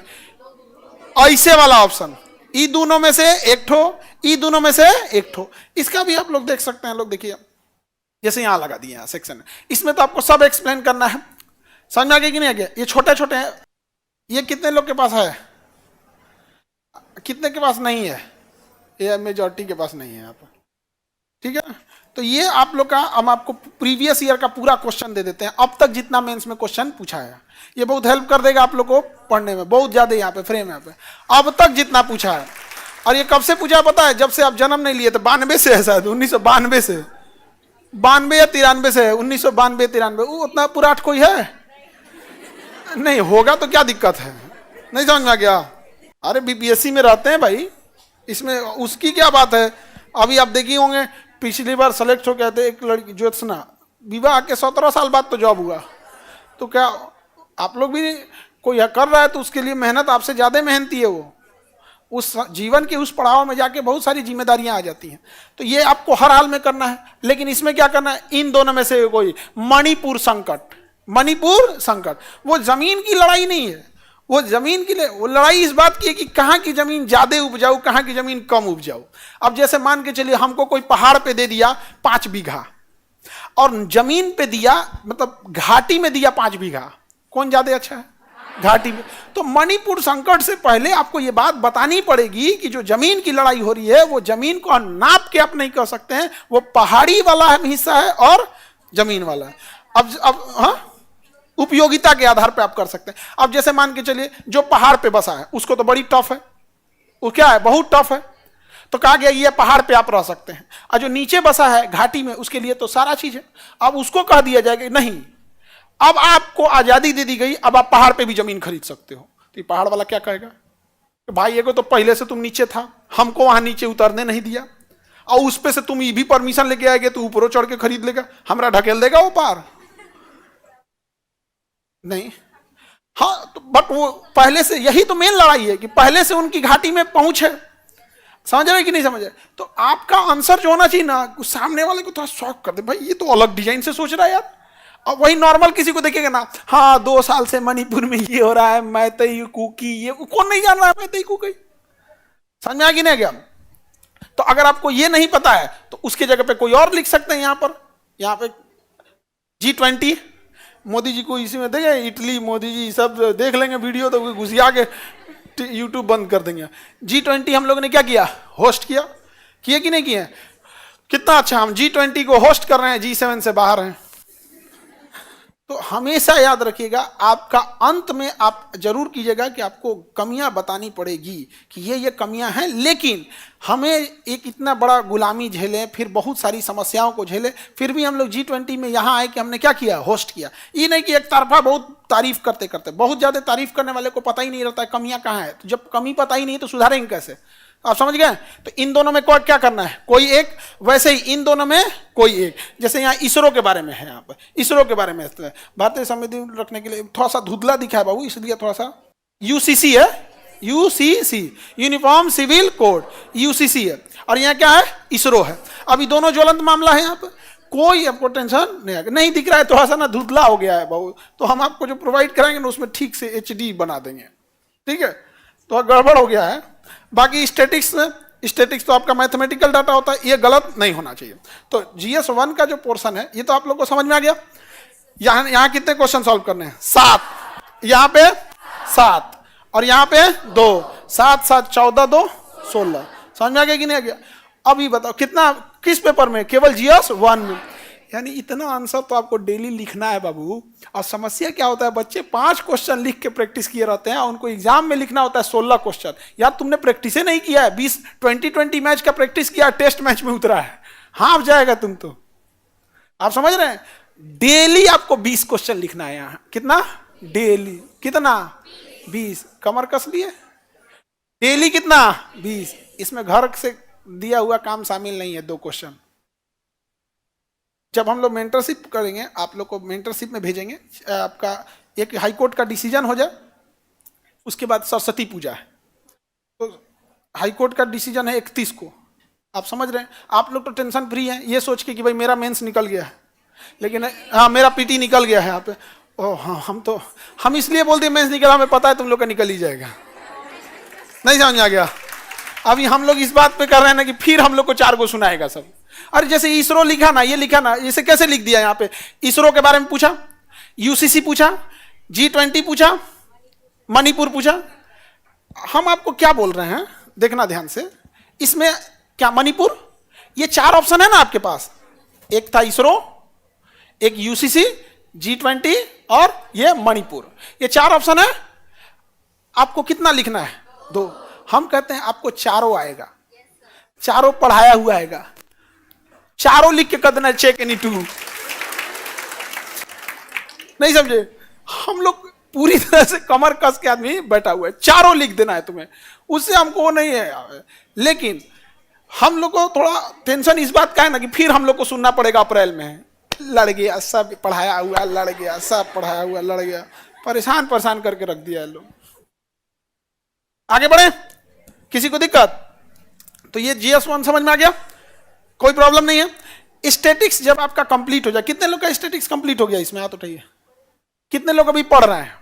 ऐसे वाला ऑप्शन, ई दोनों में से एक ठो, ई दोनों में से एक ठो। इसका भी आप लोग देख सकते हैं। लोग देखिए, जैसे यहां लगा दिए सेक्शन, इसमें तो आपको सब एक्सप्लेन करना है। समझ में आ गया कि नहीं आ गया? ये छोटे छोटे हैं, ये कितने लोग के पास है, कितने के पास नहीं है? ये मेजॉरिटी के पास नहीं है यहाँ पर, ठीक है। तो ये आप लोग का, हम आपको प्रीवियस ईयर का पूरा क्वेश्चन दे देते हैं, अब तक जितना मेंस में क्वेश्चन पूछा है। ये बहुत हेल्प कर देगा आप लोग को पढ़ने में, बहुत ज्यादा यहाँ पे फ्रेम, यहाँ पे अब तक जितना पूछा है। और ये कब से पूछा है पता है? जब से आप जन्म नहीं लिए थे, 92 से है शायद, 1992 से, 92 या 93 से है, 1992-93। उतना पुराट कोई है नहीं, होगा तो क्या दिक्कत है? नहीं समझ में आ गया? अरे बीपीएससी में रहते हैं भाई, इसमें उसकी क्या बात है? अभी आप देखे होंगे पिछली बार सेलेक्ट हो गए थे एक लड़की ज्योत्सना, विवाह के 17 साल बाद तो जॉब हुआ। तो क्या आप लोग भी कोई कर रहा है तो उसके लिए मेहनत आपसे ज्यादा मेहनती है वो, उस जीवन के उस पड़ाव में जाके बहुत सारी जिम्मेदारियां आ जाती हैं। तो ये आपको हर हाल में करना है, लेकिन इसमें क्या करना है, इन दोनों में से कोई मणिपुर संकट, मणिपुर संकट वो जमीन की लड़ाई नहीं है, वो जमीन की वो लड़ाई इस बात की है कि कहाँ की जमीन ज्यादा उपजाऊ, कहाँ की जमीन कम उपजाऊ। अब जैसे मान के चलिए हमको कोई पहाड़ पे दे दिया 5 बीघा और जमीन पे दिया मतलब घाटी में दिया 5 बीघा, कौन ज्यादा अच्छा है, घाटी में। तो मणिपुर संकट से पहले आपको यह बात बतानी पड़ेगी कि जो जमीन की लड़ाई हो रही है वो जमीन को नाप के आप नहीं कर सकते हैं, वो पहाड़ी वाला हिस्सा है और जमीन वाला है। अब हाँ, उपयोगिता के आधार पे आप कर सकते हैं। अब जैसे मान के चलिए जो पहाड़ पे बसा है उसको तो बड़ी टफ है, वो क्या है, बहुत टफ है, तो कहा गया ये पहाड़ पे आप रह सकते हैं। और जो नीचे बसा है घाटी में उसके लिए तो सारा चीज है। अब उसको कह दिया जाएगा नहीं, अब आपको आजादी दे दी गई, अब आप पहाड़ पे भी जमीन खरीद सकते हो। तो ये पहाड़ वाला क्या कहेगा कि भाई ये को तो पहले से तुम नीचे था, हमको वहां नीचे उतरने नहीं दिया, और उस पे से तुम ये भी परमिशन लेके आएगे तो ऊपरों चढ़ के खरीद लेगा, हमरा ढकेल देगा वो पार नहीं। हाँ तो बट वो पहले से, यही तो मेन लड़ाई है कि पहले से उनकी घाटी में पहुंच है, समझ रहे कि नहीं समझ रहे। तो आपका आंसर जो होना चाहिए ना, सामने वाले को थोड़ा शॉक कर दे, भाई ये तो अलग डिजाइन से सोच रहा है यार। अब वही नॉर्मल किसी को देखेगा ना, हाँ 2 साल से मणिपुर में ये हो रहा है, मैतेई कुकी, ये कौन नहीं जान रहा है मैतेई कुकी, समझ में आ गया नहीं गया। तो अगर आपको ये नहीं पता है तो उसके जगह पे कोई और लिख सकते हैं। यहाँ पे G20 मोदी जी को इसी में देंगे, इटली मोदी जी सब देख लेंगे वीडियो तो घुसिया के यूट्यूब बंद कर देंगे। G20 हम लोग ने क्या किया, होस्ट किया, किए कि नहीं किए, कितना अच्छा, हम G20 को होस्ट कर रहे हैं, G7 से बाहर हैं। तो हमेशा याद रखिएगा, आपका अंत में आप जरूर कीजिएगा कि आपको कमियां बतानी पड़ेगी कि ये कमियां हैं, लेकिन हमें एक इतना बड़ा गुलामी झेले, फिर बहुत सारी समस्याओं को झेले, फिर भी हम लोग G20 में यहाँ आए कि हमने क्या किया, होस्ट किया। ये नहीं कि एक तरफा बहुत तारीफ करते करते, बहुत ज्यादा तारीफ करने वाले को पता ही नहीं रहता है कमियां कहाँ है। तो जब कमी पता ही नहीं तो सुधारेंगे कैसे, आप समझ गए। तो इन दोनों में क्या करना है, कोई एक, वैसे ही इन दोनों में कोई एक। जैसे यहाँ इसरो के बारे में है, यहाँ पर इसरो के बारे में भारतीय संविधान रखने के लिए थोड़ा सा धुंधला दिखा है बाबू, इसलिए थोड़ा सा UCC है, UCC uniform civil code, UCC है, और यहाँ क्या है, इसरो है। अभी दोनों ज्वलंत मामला है, यहाँ पर कोई आपको टेंशन नहीं दिख रहा है, थोड़ा सा ना धुंधला हो गया है बाबू, तो हम आपको जो प्रोवाइड कराएंगे ना उसमें ठीक से HD बना देंगे, ठीक है। तो गड़बड़ हो गया है। बाकी स्टैटिक्स तो आपका मैथमेटिकल डाटा होता है, ये गलत नहीं होना चाहिए। तो GS1 का जो पोर्शन है ये तो आप लोग को समझ में आ गया। यहाँ कितने क्वेश्चन सॉल्व करने हैं, 7, यहाँ पे 7 और यहाँ पे 2, 7 7 14 2 16, समझ में आ गया कि नहीं आ गया। अभी बताओ कितना, किस पेपर में, केवल GS1 में, यानी इतना आंसर तो आपको डेली लिखना है बाबू। और समस्या क्या होता है, बच्चे 5 क्वेश्चन लिख के प्रैक्टिस किए रहते हैं, उनको एग्जाम में लिखना होता है 16 क्वेश्चन। यार तुमने प्रैक्टिस नहीं किया है, 20 मैच का प्रैक्टिस किया, टेस्ट मैच में उतरा है, हाँ जाएगा तुम तो, आप समझ रहे हैं। डेली आपको 20 क्वेश्चन लिखना है यहाँ, कितना डेली, कितना 20, कमर कस लिए, डेली कितना 20। इसमें घर से दिया हुआ काम शामिल नहीं है, 2 क्वेश्चन। जब हम लोग मेंटरशिप करेंगे, आप लोग को मेंटरशिप में भेजेंगे, आपका एक हाई कोर्ट का डिसीजन हो जाए, उसके बाद सरस्वती पूजा है, तो हाई कोर्ट का डिसीजन है 31 को, आप समझ रहे हैं। आप लोग तो टेंशन फ्री हैं ये सोच के कि भाई मेरा मेंस निकल गया है, लेकिन हाँ मेरा PT निकल गया है यहाँ पे, ओह हाँ हम इसलिए बोलते हैं मेंस निकला, हमें पता है तुम लोग का निकल ही जाएगा, नहीं समझ में आ गया। अभी हम लोग इस बात पे कर रहे हैं ना कि फिर हम लोग को 4 को सुनाएगा सब। अरे जैसे इसरो लिखा ना, ये लिखा ना, इसे कैसे लिख दिया, यहाँ पे इसरो के बारे में पूछा, UCC पूछा, G20 पूछा, मणिपुर पूछा। हम आपको क्या बोल रहे हैं देखना ध्यान से, इसमें क्या मणिपुर, ये 4 ऑप्शन है ना आपके पास, एक था इसरो, एक UCC, G20 और ये मणिपुर, ये 4 ऑप्शन है। आपको कितना लिखना है, 2। हम कहते हैं आपको 4 आएगा, 4 पढ़ाया हुआ आएगा, 4 लिख के कर देना, चेक एनी 2, नहीं समझे। हम लोग पूरी तरह से कमर कस के आदमी बैठा हुआ है, 4 लिख देना है तुम्हें, उससे हमको नहीं है। लेकिन हम लोग को थोड़ा टेंशन इस बात का है ना कि फिर हम लोग को सुनना पड़ेगा अप्रैल में, लड़ गया सब पढ़ाया हुआ, लड़ गया सब पढ़ाया हुआ, लड़ गया, परेशान परेशान करके रख दिया है लोग। आगे बढ़े, किसी को दिक्कत? तो ये GS1 समझ में आ गया, कोई प्रॉब्लम नहीं है। स्टैटिक्स जब आपका कंप्लीट हो जाए, कितने लोग का स्टैटिक्स कंप्लीट हो गया इसमें हाथ उठाइए, कितने लोग अभी पढ़ रहे हैं?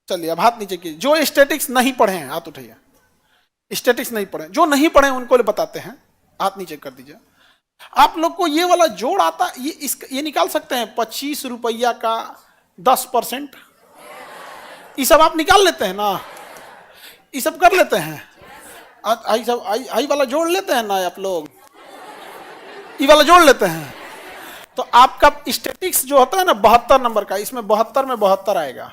चलिए अब हाथ नीचे कीजिए। जो स्टैटिक्स नहीं पढ़े हैं हाथ उठाइए, स्टैटिक्स नहीं पढ़े, जो नहीं पढ़े उनको बताते हैं, हाथ नीचे कर दीजिए। आप लोग को ये वाला जोड़ आता, ये निकाल सकते हैं 25 रुपया का 10%, ये सब आप निकाल लेते हैं ना, ये सब कर लेते हैं, आई वाला जोड़ लेते हैं ना आप लोग, ये वाला जोड़ लेते हैं। तो आपका स्टैटिक्स जो होता है ना 72 नंबर का, इसमें 72 में 72 आएगा।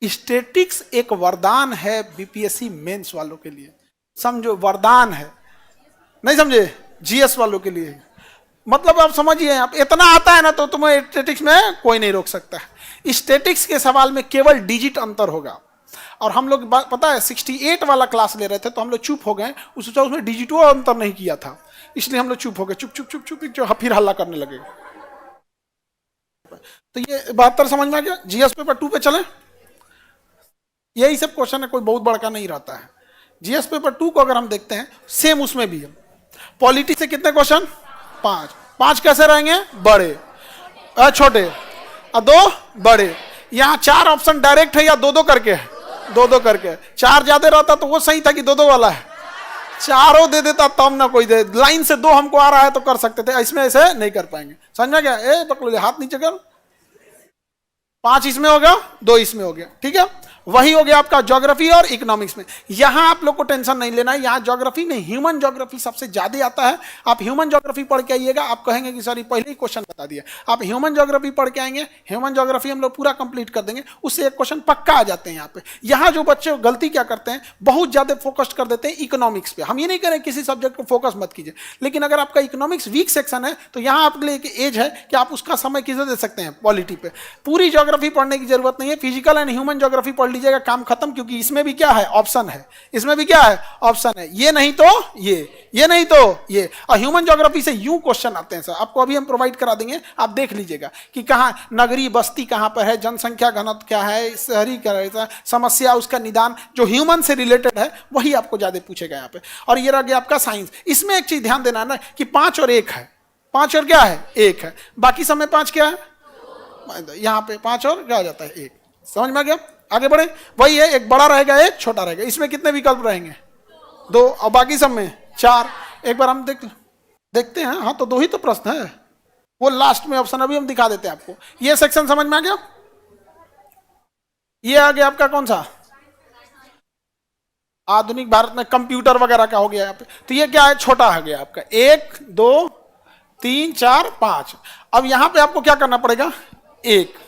स्टैटिक्स एक वरदान है BPSC मेंस वालों के लिए, समझो वरदान है, नहीं समझे? GS वालों के लिए मतलब आप समझिए, आप इतना आता है ना तो तुम्हें स्टैटिक्स में कोई नहीं रोक सकता है। स्टैटिक्स के सवाल में केवल डिजिट अंतर होगा, और हम लोग पता है 68 वाला क्लास ले रहे थे तो हम लोग चुप हो गए, उसमें डिजिटो अंतर नहीं किया था, इसलिए हम लोग चुप हो गए, चुप चुप चुप चुप जो फिर हल्ला करने लगे। तो ये 72 समझ में आ गया। GS पेपर 2 पे चले, यही सब क्वेश्चन है, कोई बहुत बड़का नहीं रहता है। GS पेपर 2 को अगर हम देखते हैं, सेम उसमें भी है। पॉलिटी से कितने क्वेश्चन? 5 कैसे रहेंगे? बड़े छोटे और 2 बड़े। यहाँ 4 ऑप्शन डायरेक्ट है या 2-2 करके है? 2-2 करके। 4 ज्यादा रहता तो वो सही था कि 2-2 वाला है, चारों दे देता तब ना कोई दे, लाइन से 2 हमको आ रहा है तो कर सकते थे, इसमें ऐसे नहीं कर पाएंगे। समझ में गया? ए पकड़ो, हाथ नीचे कर। 5 इसमें हो गया, 2 इसमें हो गया, ठीक है। वही हो गया आपका ज्योग्राफी और इकोनॉमिक्स में। यहां आप लोग को टेंशन नहीं लेना है, यहां ज्योग्राफी में ह्यूमन ज्योग्राफी सबसे ज्यादा आता है। आप ह्यूमन ज्योग्राफी पढ़ के आइएगा, आप कहेंगे कि सर पहले ही क्वेश्चन बता दिया। आप ह्यूमन ज्योग्राफी पढ़ के आएंगे, ह्यूमन ज्योग्राफी हम लोग पूरा कंप्लीट कर देंगे, उससे एक क्वेश्चन पक्का आ जाते हैं। यहाँ पे यहाँ जो बच्चे गलती क्या करते हैं, बहुत ज्यादा फोकस कर देते हैं इकोनॉमिक्स पे। हम ये नहीं करें किसी सब्जेक्ट को फोकस मत कीजिए, लेकिन अगर आपका इकोनॉमिक्स वीक सेक्शन है तो यहाँ आपके लिए एक एज है कि आप उसका समय किसे दे सकते हैं, पॉलिटी पे। पूरी ज्योग्राफी पढ़ने की जरूरत नहीं है, फिजिकल एंड ह्यूमन ज्योग्राफी पढ़ लीजिएगा, काम खत्म। क्योंकि इसमें भी क्या है, ऑप्शन है, इसमें भी क्या है, ऑप्शन है। ये नहीं तो ये नहीं तो ये। और ह्यूमन ज्योग्राफी से यूं क्वेश्चन आते हैं सर, आपको अभी हम प्रोवाइड करा देंगे, आप देख लीजिएगा कि कहाँ नगरीय बस्ती कहाँ पर है, जनसंख्या घनत्व क्या है, शहरी क्या है, समस्या उसका निदान, जो ह्यूमन से रिलेटेड है वही आपको ज्यादा पूछेगा यहाँ पे। और ये रह गया आपका साइंस। इसमें एक चीज ध्यान देना है ना कि 5 और 1 है, 5 और क्या है, 1 है, बाकी समय 5 क्या है, यहाँ पे 5 और क्या आ जाता है, 1। समझ में आ गया? आगे बढ़े, वही है, एक बड़ा रहेगा एक छोटा रहेगा। इसमें कितने विकल्प रहेंगे, 2, और बाकी सब में 4। एक बार हम देखते हैं। हाँ तो 2 ही तो प्रश्न है, वो लास्ट में ऑप्शन अभी हम दिखा देते हैं आपको। ये सेक्शन समझ में आ गया? ये आ गया आपका कौन सा, आधुनिक भारत में कंप्यूटर वगैरह का हो गया यहाँ पे। तो ये क्या है, छोटा हो गया आपका 1 2 3 4 5। अब यहाँ पे आपको क्या करना पड़ेगा, 1,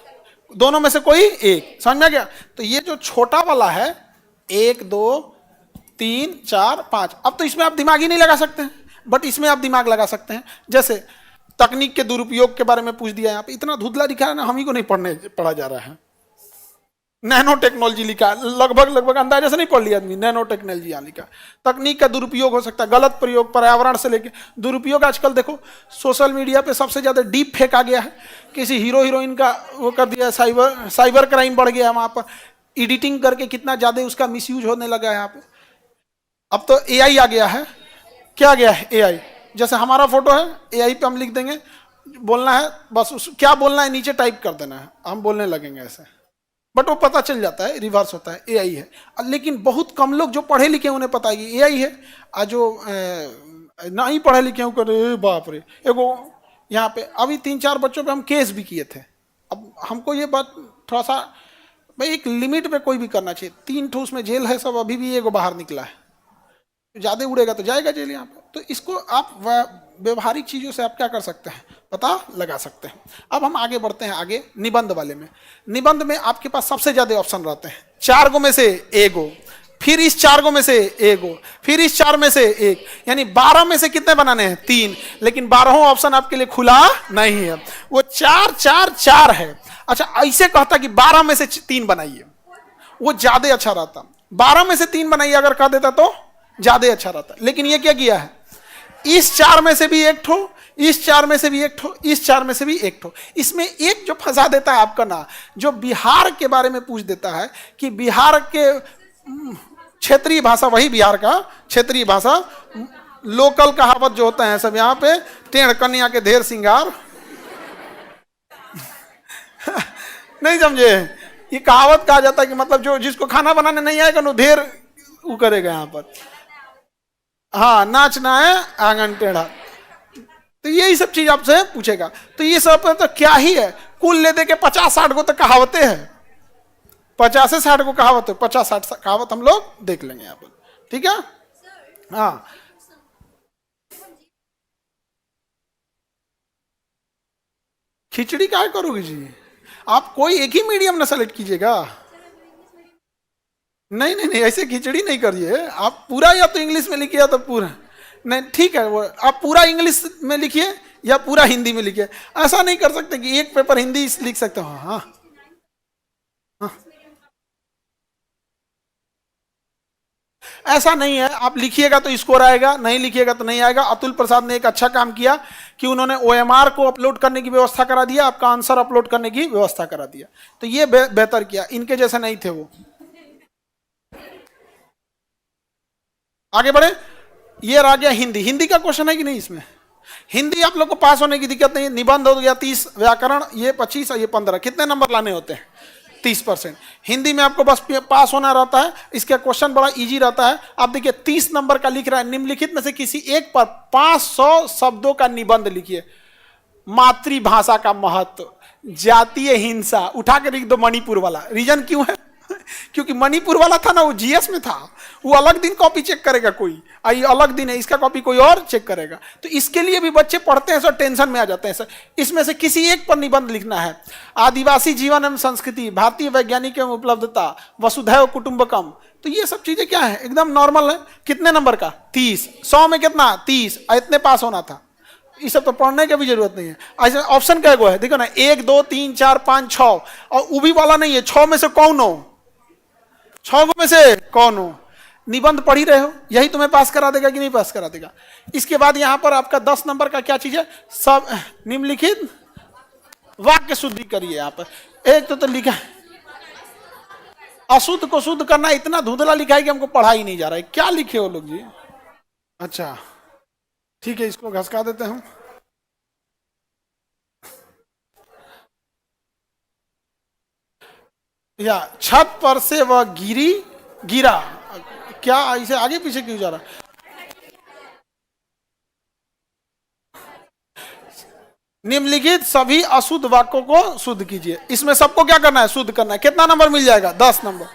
दोनों में से कोई एक। समझ में आ गया? तो ये जो छोटा वाला है 1 2 3 4 5, अब तो इसमें आप दिमाग ही नहीं लगा सकते हैं, बट इसमें आप दिमाग लगा सकते हैं। जैसे तकनीक के दुरुपयोग के बारे में पूछ दिया, यहाँ पे इतना धुंधला लिखा है ना, हम ही को नहीं पढ़ा जा रहा है। नैनो टेक्नोलॉजी लिखा, लगभग अंदाजा से नहीं पढ़ लिया आदमी, नैनो टेक्नोलॉजी यहाँ लिखा। तकनीक का दुरुपयोग हो सकता है, गलत प्रयोग, पर्यावरण से लेके दुरुपयोग। आजकल देखो सोशल मीडिया पे सबसे ज्यादा डीप फेक आ गया है, किसी हीरो हीरोइन का वो कर दिया, साइबर क्राइम बढ़ गया वहां पर, एडिटिंग करके कितना ज्यादा उसका मिसयूज होने लगा है यहाँ पे। अब तो AI आ गया है, क्या आ गया है AI, जैसे हमारा फोटो है AI पे हम लिख देंगे, बोलना है बस, क्या बोलना है नीचे टाइप कर देना है, हम बोलने लगेंगे ऐसे, बट वो पता चल जाता है, रिवर्स होता है, AI है। लेकिन बहुत कम लोग जो पढ़े लिखे उन्हें पता है कि AI है, और जो नहीं पढ़े लिखे हैं, बाप रे। एगो यहाँ पे अभी 3-4 बच्चों पे हम केस भी किए थे। अब हमको ये बात थोड़ा सा, भाई एक लिमिट पे कोई भी करना चाहिए। 3 ठो उसमें जेल है सब, अभी भी एगो बाहर निकला है, ज्यादा उड़ेगा तो जाएगा जेल यहाँ पे। तो इसको आप व्यवहारिक चीजों से आप क्या कर सकते हैं, पता लगा सकते हैं। अब हम आगे बढ़ते हैं, आगे निबंध वाले में। निबंध में आपके पास सबसे ज्यादा ऑप्शन रहते हैं, 4 गो में से 1 गो, फिर इस 4 गो में से 1 गो, फिर इस 4 में से 1, यानी 12 में से कितने बनाने हैं, 3। लेकिन 12वां ऑप्शन आपके लिए खुला नहीं है, वो 4 4 4 है। अच्छा ऐसे कहता कि 12 में से 3 बनाइए, वो ज्यादा अच्छा रहता। 12 में से 3 बनाइए अगर कह देता तो ज्यादा अच्छा रहता है। लेकिन ये क्या किया है, इस चार में से भी एक ठो, इस चार में से भी एक ठो, इस चार में से भी एक ठो, इसमें एक जो फंसा देता है आपका ना, जो बिहार के बारे में पूछ देता है कि बिहार के क्षेत्रीय भाषा, वही बिहार का क्षेत्रीय भाषा, लोकल कहावत जो होता है सब यहाँ पे, टेढ़ कन्या के ढेर सिंगार नहीं समझे, ये कहावत कहा जाता है कि मतलब जो जिसको खाना बनाने नहीं आएगा वो ढेर वो करेगा यहाँ पर, हाँ नाचना है आंगन टेढ़ा। तो यही सब चीज आपसे पूछेगा। तो ये सब तो क्या ही है, कुल ले दे के 50-60 को तो कहावतें हैं, 50 से 60 को कहावत है, 50-60 कहावत हम लोग देख लेंगे यहाँ पर, ठीक है। हाँ खिचड़ी क्या करोगे जी, आप कोई एक ही मीडियम ना सेलेक्ट कीजिएगा। नहीं नहीं नहीं, ऐसे खिचड़ी नहीं करिए आप, पूरा या तो इंग्लिश में लिखिए या तो पूरा, नहीं ठीक है वो आप पूरा इंग्लिश में लिखिए या पूरा हिंदी में लिखिए, ऐसा नहीं कर सकते कि एक पेपर हिंदी लिख सकते हो। हाँ हाँ ऐसा नहीं है, आप लिखिएगा तो स्कोर आएगा, नहीं लिखिएगा तो नहीं आएगा। अतुल प्रसाद ने एक अच्छा काम किया कि उन्होंने ओएमआर को अपलोड करने की व्यवस्था करा दिया, आपका आंसर अपलोड करने की व्यवस्था करा दिया, तो ये बेहतर किया, इनके जैसे नहीं थे वो। आगे बढ़े, ये रह गया हिंदी। हिंदी का क्वेश्चन है कि नहीं इसमें, हिंदी आप लोग को पास होने की दिक्कत नहीं, निबंध हो गया 30, व्याकरण ये 25 और ये 15, कितने नंबर लाने होते हैं 30%। हिंदी में आपको बस पास होना रहता है, इसका क्वेश्चन बड़ा इजी रहता है। आप देखिए 30 नंबर का लिख रहा है, निम्नलिखित में से किसी एक पर 500 शब्दों का निबंध लिखिए। मातृभाषा का महत्व, जातीय हिंसा, उठा के लिख दो मणिपुर वाला। रीजन क्यों है क्योंकि मणिपुर वाला था ना वो जीएस में था, वो अलग दिन कॉपी चेक करेगा कोई, ये अलग दिन है, इसका कॉपी कोई और चेक करेगा। तो इसके लिए भी बच्चे पढ़ते हैं सर, टेंशन में आ जाते हैं सर। इसमें से किसी एक पर निबंध लिखना है। आदिवासी जीवन एवं संस्कृति, भारतीय वैज्ञानिक एवं उपलब्धता, वसुधैव कुटुंबकम, तो ये सब चीजें क्या है, एकदम नॉर्मल है। कितने नंबर का 30, 100 में कितना 30, इतने पास होना था। ये सब तो पढ़ने की भी जरूरत नहीं है। ऐसे ऑप्शन क्या है देखो ना, 1 2 3 4 5 6, और उभी वाला नहीं है, 6 में से कौन हो, 6 में से कौन हो। निबंध पढ़ ही रहे हो, यही तुम्हें पास करा देगा कि नहीं पास करा देगा। इसके बाद यहां पर आपका 10 नंबर का क्या चीज है, सब निम्नलिखित वाक्य शुद्धि करिए। आप एक तो लिखा अशुद्ध को शुद्ध करना, इतना धुंधला लिखा है कि हमको पढ़ा ही नहीं जा रहा है, क्या लिखे हो लोग जी। अच्छा ठीक है, इसको घसका देते हैं। या छत पर से वह गिरा, क्या इसे आगे पीछे क्यों जा रहा है। निम्नलिखित सभी अशुद्ध वाक्यों को शुद्ध कीजिए। इसमें सबको क्या करना है, शुद्ध करना है। कितना नंबर मिल जाएगा, 10 नंबर।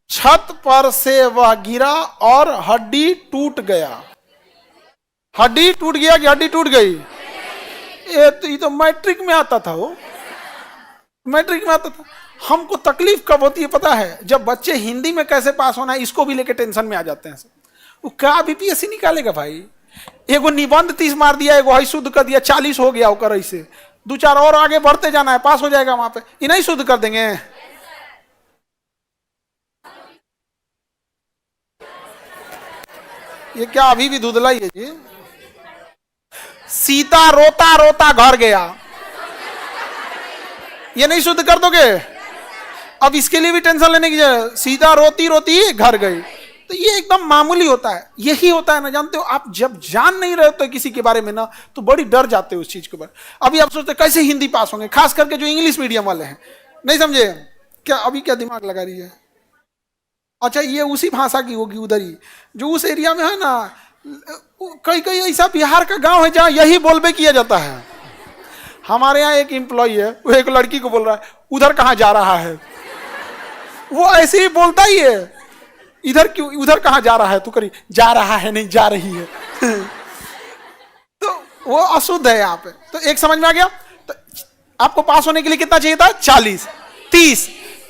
छत पर से वह गिरा और हड्डी टूट गया। हड्डी टूट गया कि हड्डी टूट गई, ये तो मैट्रिक में आता था, वो मैट्रिक में आता था। हमको तकलीफ कब होती है पता है, जब बच्चे हिंदी में कैसे पास होना है इसको भी लेके टेंशन में आ जाते हैं। वो क्या बीपीएससी निकालेगा भाई, एगो निबंध 30 मार दिया, एगो हाई शुद्ध कर दिया, 40 हो गया होकर, ऐसे 2-4 और आगे बढ़ते जाना है, पास हो जाएगा वहां पे। इन्हें शुद्ध कर देंगे। ये क्या अभी भी धुंधला ही है जी। सीता रोता रोता घर गया, ये नहीं शुद्ध कर दोगे, अब इसके लिए भी टेंशन लेने की जरूरत। सीता रोती रोती घर गई, तो ये एकदम मामूली होता है। यही होता है ना, जानते हो आप जब जान नहीं रहे होते किसी के बारे में ना, तो बड़ी डर जाते हो उस चीज के बारे। अभी आप सोचते कैसे हिंदी पास होंगे, खास करके जो इंग्लिश मीडियम वाले हैं, नहीं समझे क्या, अभी क्या दिमाग लगा रही है। अच्छा ये उसी भाषा की होगी उधर ही, जो उस एरिया में है ना, कई कई ऐसा बिहार का गांव है जहां यही बोलबे किया जाता है। हमारे यहाँ एक एम्प्लॉय है, वो एक लड़की को बोल रहा है उधर कहाँ जा रहा है, वो ऐसे ही बोलता ही है, इधर क्यों, उधर कहाँ जा रहा है, तू करी जा रहा है नहीं जा रही है तो वो अशुद्ध है यहाँ पे। तो एक समझ में आ गया। तो आपको पास होने के लिए कितना चाहिए था, 40,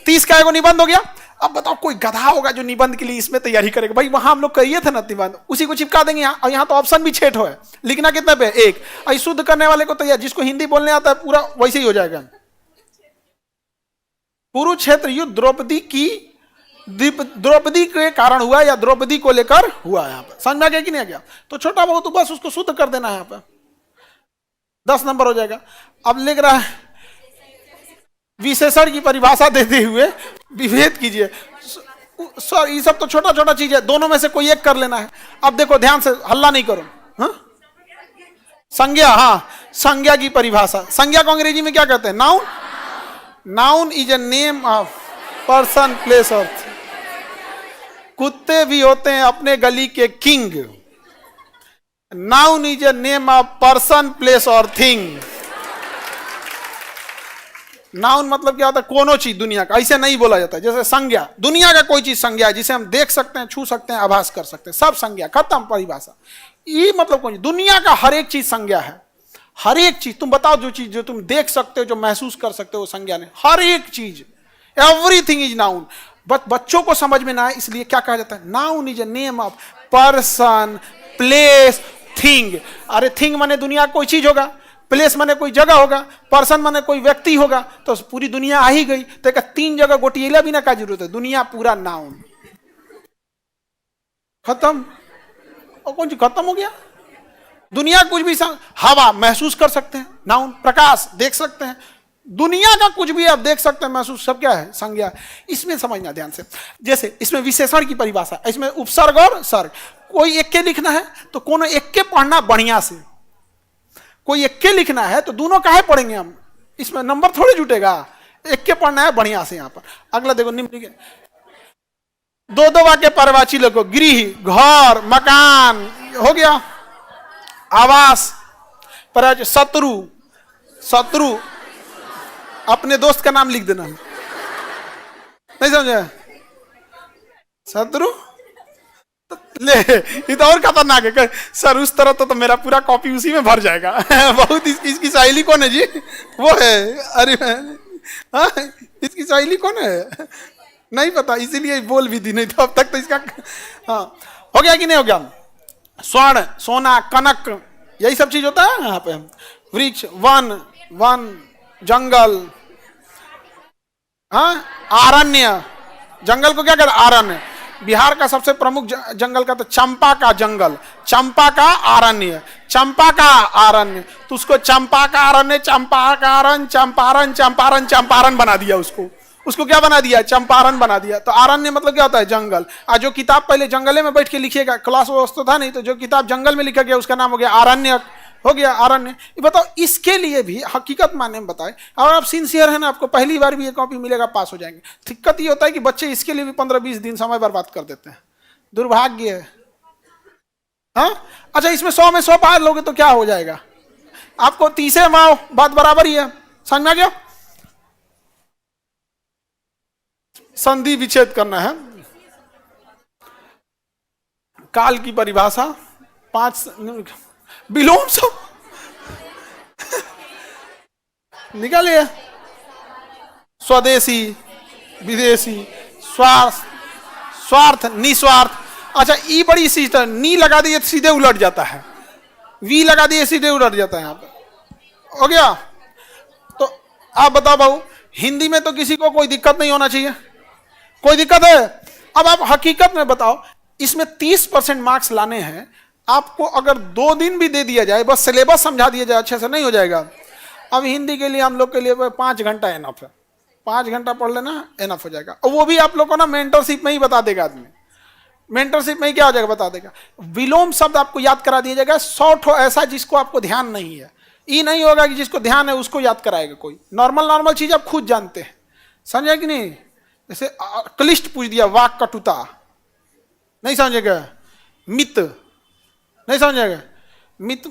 30 का एगो निबंध हो गया। अब बताओ कोई गधा होगा जो निबंध के लिए इसमें तैयारी करेगा, भाई वहां हम लोग करिए थे ना निबंध, उसी को चिपका देंगे यहाँ। और यहाँ तो ऑप्शन भी 6 है, लिखना कितने पे, 1। शुद्ध करने वाले को तैयार, जिसको हिंदी बोलने आता है पूरा वैसे ही हो जाएगा। कुरुक्षेत्र युद्ध द्रौपदी की द्रौपदी के कारण हुआ या द्रौपदी को लेकर हुआ यहाँ पर, समझ में आ गया कि नहीं आ गया? तो छोटा बहुत तो बस उसको शुद्ध कर देना है यहाँ पर, 10 नंबर हो जाएगा। अब लिख रहा है विशेषण की परिभाषा देते हुए विभेद कीजिए। सर ये सब तो छोटा छोटा चीज है, दोनों में से कोई एक कर लेना है। अब देखो ध्यान से, हल्ला नहीं करो। हाँ? संज्ञा, हाँ संज्ञा की परिभाषा। संज्ञा को अंग्रेजी में क्या कहते हैं? Noun. Noun is a name of person place और कुत्ते भी होते हैं अपने गली के king. Noun is a name of person place और थिंग। नाउन मतलब क्या होता है? कोनो चीज दुनिया का, ऐसे नहीं बोला जाता है। जैसे संज्ञा, दुनिया का कोई चीज संज्ञा है जिसे हम देख सकते हैं, छू सकते हैं, आभास कर सकते हैं, सब संज्ञा, खत्म परिभाषा। ये मतलब कोई दुनिया का हर एक चीज संज्ञा है। हर एक चीज तुम बताओ, जो चीज जो तुम देख सकते हो, जो महसूस कर सकते हो, वो संज्ञा नहीं। हर एक चीज, एवरीथिंग इज नाउन। बच्चों को समझ में ना आए इसलिए क्या कहा जाता है? Noun is a name of person place thing. अरे थिंग माने दुनिया कोई चीज होगा, प्लेस माने कोई जगह होगा, पर्सन माने कोई व्यक्ति होगा, तो पूरी दुनिया आ ही गई। तो 3 जगह गोटिएला भी ना का जरूरत है, दुनिया पूरा नाउन, खत्म। और कौन चीज खत्म हो गया? दुनिया कुछ भी, हवा महसूस कर सकते हैं, नाउन। प्रकाश देख सकते हैं, दुनिया का कुछ भी आप देख सकते हैं, महसूस, सब क्या है? संज्ञा। इसमें समझना ध्यान से, जैसे इसमें विशेषण की परिभाषा, इसमें उपसर्ग और सर्ग। कोई एक के लिखना है तो कोनो एक के पढ़ना बढ़िया से, कोई एक के लिखना है तो दोनों काहे पढ़ेंगे हम, इसमें नंबर थोड़ी जुटेगा। एक के पढ़ना है बढ़िया से। यहां पर अगला देखो, निम्न दो वाक्य पर्यायवाची लिखो। गृह, घर, मकान हो गया, आवास, पर्यायवाची। शत्रु, शत्रु अपने दोस्त का नाम लिख देना, नहीं समझे? शत्रु ले, ये तो और खतरनाक है सर। उस तरह तो मेरा पूरा कॉपी उसी में भर जाएगा। बहुत इसकी सहेली कौन है जी? वो है, अरे हाँ, इसकी सहेली कौन है? नहीं पता, इसीलिए बोल भी दी, नहीं तो अब तक तो इसका। हाँ हो गया कि नहीं हो गया? स्वर्ण, सोना, कनक, यही सब चीज होता है यहाँ पे। वृक्ष, वन, वन, जंगल, हाँ आरण्य, जंगल को क्या कहते हैं? आरण्य। बिहार का सबसे प्रमुख जंगल का तो चंपा का जंगल, चंपा का आरण्य, चंपा का आरण्य। तो उसको चंपा का आरण्य, चंपारण, चंपारण, चंपारण, चंपारण बना दिया उसको। उसको क्या बना दिया? चंपारण बना दिया। तो आरण्य मतलब क्या होता है? जंगल। और जो किताब पहले जंगले में बैठ के लिखिएगा, क्लास व्यवस्था था नहीं, तो जो किताब जंगल में लिखा गया उसका नाम हो गया आरण्य, हो गया आरण्य। ये बताओ, इसके लिए भी हकीकत माने में बताए, और आप सिंसियर है ना, आपको पहली बार भी ये कॉपी मिलेगा, पास हो जाएंगे। दिक्कत ये होता है कि बच्चे इसके लिए भी 15-20 दिन समय बर्बाद कर देते हैं, दुर्भाग्य है। हाँ अच्छा, इसमें 100 में 100 पार लोगे तो क्या हो जाएगा? आपको 30 माओ, बात बराबर ही है, समझ में आ गया? संधि विच्छेद करना है। काल की परिभाषा 5 विलोम सब निकालिए। स्वदेशी, विदेशी, स्वार्थ, स्वार्थ, निस्वार्थ। अच्छा ई बड़ी चीज है, नी लगा दिए सीधे उलट जाता है, वी लगा दिए सीधे उलट जाता है। यहाँ पे हो गया। तो आप बताओ भाऊ, हिंदी में तो किसी को कोई दिक्कत नहीं होना चाहिए, कोई दिक्कत है? अब आप हकीकत में बताओ, इसमें 30% मार्क्स लाने हैं आपको। अगर 2 दिन भी दे दिया जाए, बस सिलेबस समझा दिया जाए अच्छे से, नहीं हो जाएगा। अब हिंदी के लिए हम लोग के लिए 5 घंटा एनफ है, 5 घंटा पढ़ लेना एनफ हो जाएगा। और वो भी आप लोग को ना मेंटरशिप में ही बता देगा आदमी, मेंटरशिप में ही क्या हो जाएगा बता देगा। विलोम शब्द आपको याद करा दिया जाएगा। 100 ठो ऐसा जिसको आपको ध्यान नहीं है, ये नहीं होगा कि जिसको ध्यान है उसको याद कराएगा कोई। नॉर्मल चीज आप खुद जानते हैं, समझे कि नहीं? जैसे क्लिष्ट पूछ दिया, वाक कटुता, नहीं समझेगा। मित नहीं समझेगा, मित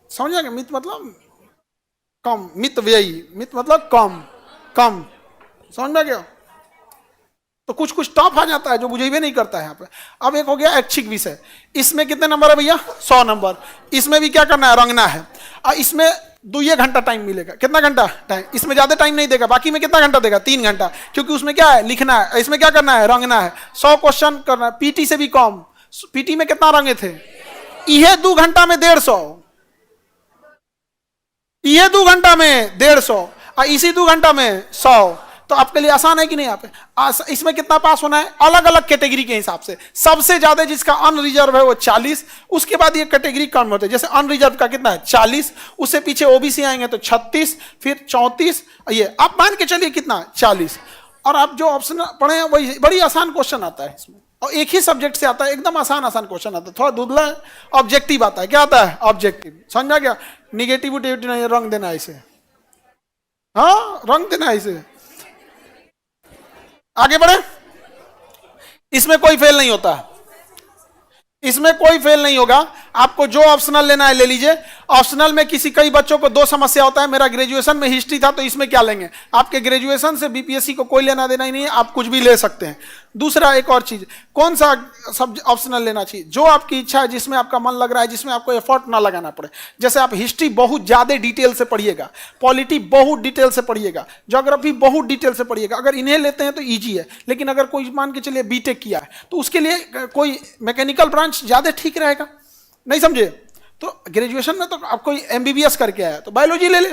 समझेगा। मित मतलब कम, मित व्ययी, मित मतलब कम, कम, समझ में गया? तो कुछ कुछ टॉप आ जाता है जो बुझेबे नहीं करता है यहाँ पे। अब एक हो गया ऐच्छिक विषय, इसमें कितने नंबर है भैया? 100 नंबर। इसमें भी क्या करना है? रंगना है। और इसमें 2 घंटा टाइम मिलेगा। कितना घंटा टाइम? इसमें ज्यादा टाइम नहीं देगा, बाकी में कितना घंटा देगा? 3 घंटा, क्योंकि उसमें क्या है? लिखना है। इसमें क्या करना है? रंगना है। 100 क्वेश्चन करना है, पीटी से भी कम। पीटी में कितना रंगे थे? यह 2 घंटा में 150, यह 2 घंटा में 150, और इसी 2 घंटा में 100। तो आपके लिए आसान है कि नहीं? इसमें कितना पास होना है? अलग अलग कैटेगरी के हिसाब से सबसे ज्यादा जिसका अनरिजर्व है वो 40, उसके बाद ये कैटेगरी कम होते हैं। जैसे अनरिजर्व का कितना है? 40, उससे पीछे ओबीसी आएंगे तो 36, फिर 34, ये आप मान के चलिए कितना? 40। और आप जो ऑप्शन पढ़े हैं वही बड़ी आसान क्वेश्चन आता है इसमें, और एक ही सब्जेक्ट से आता है, एकदम आसान क्वेश्चन आता है। थोड़ा धुंधला है, ऑब्जेक्टिव आता है। क्या आता है? ऑब्जेक्टिव। समझा क्या? निगेटिविटी नहीं, रंग देना है इसे, हाँ रंग देना है इसे। आगे बढ़े। इसमें कोई फेल नहीं होता, इसमें कोई फेल नहीं होगा। आपको जो ऑप्शनल लेना है ले लीजिए। ऑप्शनल में कई बच्चों को दो समस्या होता है, मेरा ग्रेजुएशन में हिस्ट्री था तो इसमें क्या लेंगे? आपके ग्रेजुएशन से बीपीएससी को कोई लेना देना ही नहीं है, आप कुछ भी ले सकते हैं। दूसरा एक और चीज, कौन सा सब ऑप्शनल लेना चाहिए? जो आपकी इच्छा है, जिसमें आपका मन लग रहा है, जिसमें आपको एफर्ट ना लगाना पड़े। जैसे आप हिस्ट्री बहुत ज्यादा डिटेल से पढ़िएगा, पॉलिटी बहुत डिटेल से पढ़िएगा, ज्योग्राफी बहुत डिटेल से पढ़िएगा। अगर इन्हें लेते हैं तो ईजी है, लेकिन अगर कोई मान के चलिए बीटेक किया है तो उसके लिए कोई मैकेनिकल ब्रांच ज्यादा ठीक रहेगा। नहीं समझे? तो ग्रेजुएशन में तो आप कोई एमबीबीएस करके आया तो बायोलॉजी ले ले,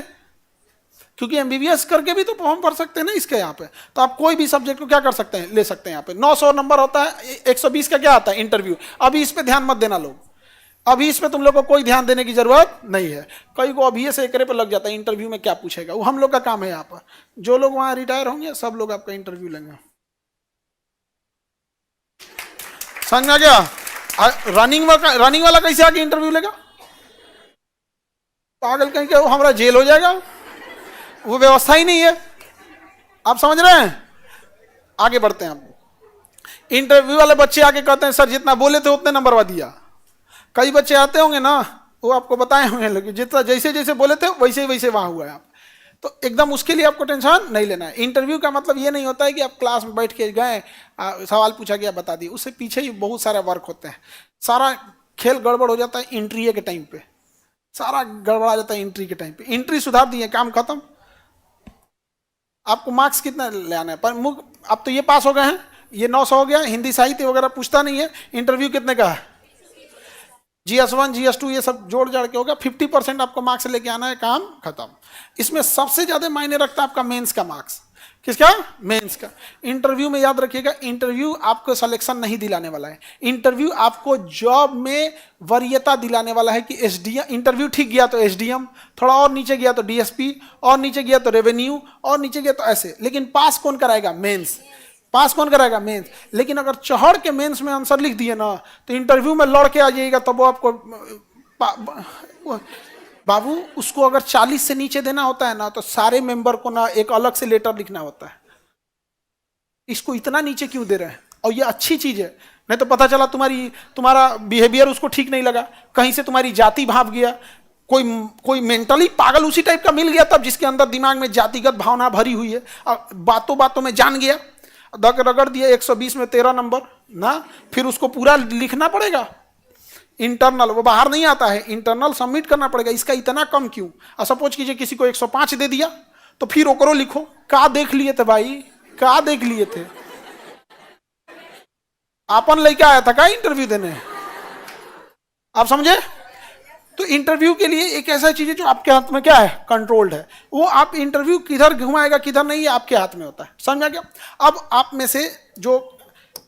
क्योंकि एमबीबीएस करके भी तो फॉर्म भर सकते हैं ना इसके यहाँ पे। तो आप कोई भी सब्जेक्ट को क्या कर सकते हैं? ले सकते हैं। यहाँ पे 900 नंबर होता है, 120 का क्या आता है? इंटरव्यू। अभी इस पे ध्यान मत देना लोग, अभी इस पे तुम लोग को कोई ध्यान देने की जरूरत नहीं है। कई को अभी से एकरे पर लग जाता है इंटरव्यू में क्या पूछेगा, वो हम लोग का काम है। यहाँ पर जो लोग वहां रिटायर होंगे सब लोग आपका इंटरव्यू लेंगे। समझ में आ गया? रनिंग वाला कैसे आके इंटरव्यू लेगा? पागल कहीं क्या, वो हमारा जेल हो जाएगा, वो व्यवस्था ही नहीं है। आप समझ रहे हैं? आगे बढ़ते हैं। आप इंटरव्यू वाले बच्चे आके कहते हैं सर जितना बोले थे उतने नंबर दिया। कई बच्चे आते होंगे ना, वो आपको बताए होंगे, लेकिन जितना जैसे जैसे बोले थे वैसे वैसे वहां हुआ है। आप तो एकदम उसके लिए आपको टेंशन नहीं लेना है। इंटरव्यू का मतलब ये नहीं होता है कि आप क्लास में बैठ के गए, सवाल पूछा गया बता दिए। उससे पीछे ही बहुत सारे वर्क होते हैं। सारा खेल गड़बड़ हो जाता है इंट्री के टाइम पे, सारा गड़बड़ा जाता है इंट्री के टाइम पे। इंट्री सुधार दिए, काम खत्म। आपको मार्क्स कितना ले आना है? पर अब तो ये पास हो गए हैं, ये 900 हो गया। हिंदी साहित्य वगैरह पूछता नहीं है। इंटरव्यू कितने का है? GS1 GS2 ये सब जोड़ जाड़ के होगा। 50% आपको मार्क्स लेके आना है, काम खत्म। इसमें सबसे ज्यादा मायने रखता है आपका मेंस का मार्क्स। किसका? मेंस का। इंटरव्यू में याद रखिएगा, इंटरव्यू आपको सिलेक्शन नहीं दिलाने वाला है। इंटरव्यू आपको जॉब में वरीयता दिलाने वाला है कि एसडीएम। इंटरव्यू ठीक गया तो एसडीएम, थोड़ा और नीचे गया तो डीएसपी, और नीचे गया तो रेवेन्यू, और नीचे गया तो ऐसे। लेकिन पास कौन कराएगा? मेंस। पास कौन कराएगा? मेंस। लेकिन अगर चढ़ के मेंस में आंसर लिख दिए ना तो इंटरव्यू में लड़ के आ जाइएगा, तब वो आपको बाबू उसको अगर 40 से नीचे देना होता है ना तो सारे मेंबर को ना एक अलग से लेटर लिखना होता है। इसको इतना नीचे क्यों दे रहे हैं? और ये अच्छी चीज है, नहीं तो पता चला तुम्हारा बिहेवियर उसको ठीक नहीं लगा, कहीं से तुम्हारी जाति भाप गया, कोई मेंटली पागल उसी टाइप का मिल गया तब, जिसके अंदर दिमाग में जातिगत भावना भरी हुई है, बातों बातों में जान गया, रगड़ दिया 120 में 13 नंबर ना, फिर उसको पूरा लिखना पड़ेगा। इंटरनल वो बाहर नहीं आता है, इंटरनल सबमिट करना पड़ेगा। इसका इतना कम क्यों? और सपोज कीजिए किसी को 105 दे दिया तो फिर ओकरो लिखो। का देख लिए थे भाई, का देख लिए थे? आपन लेके आया था का इंटरव्यू देने? आप समझे? तो इंटरव्यू के लिए एक ऐसा चीज है जो आपके हाथ में क्या है? कंट्रोल्ड है। वो आप इंटरव्यू किधर घुमाएगा किधर नहीं, आपके हाथ में होता है। समझा क्या? अब आप में से जो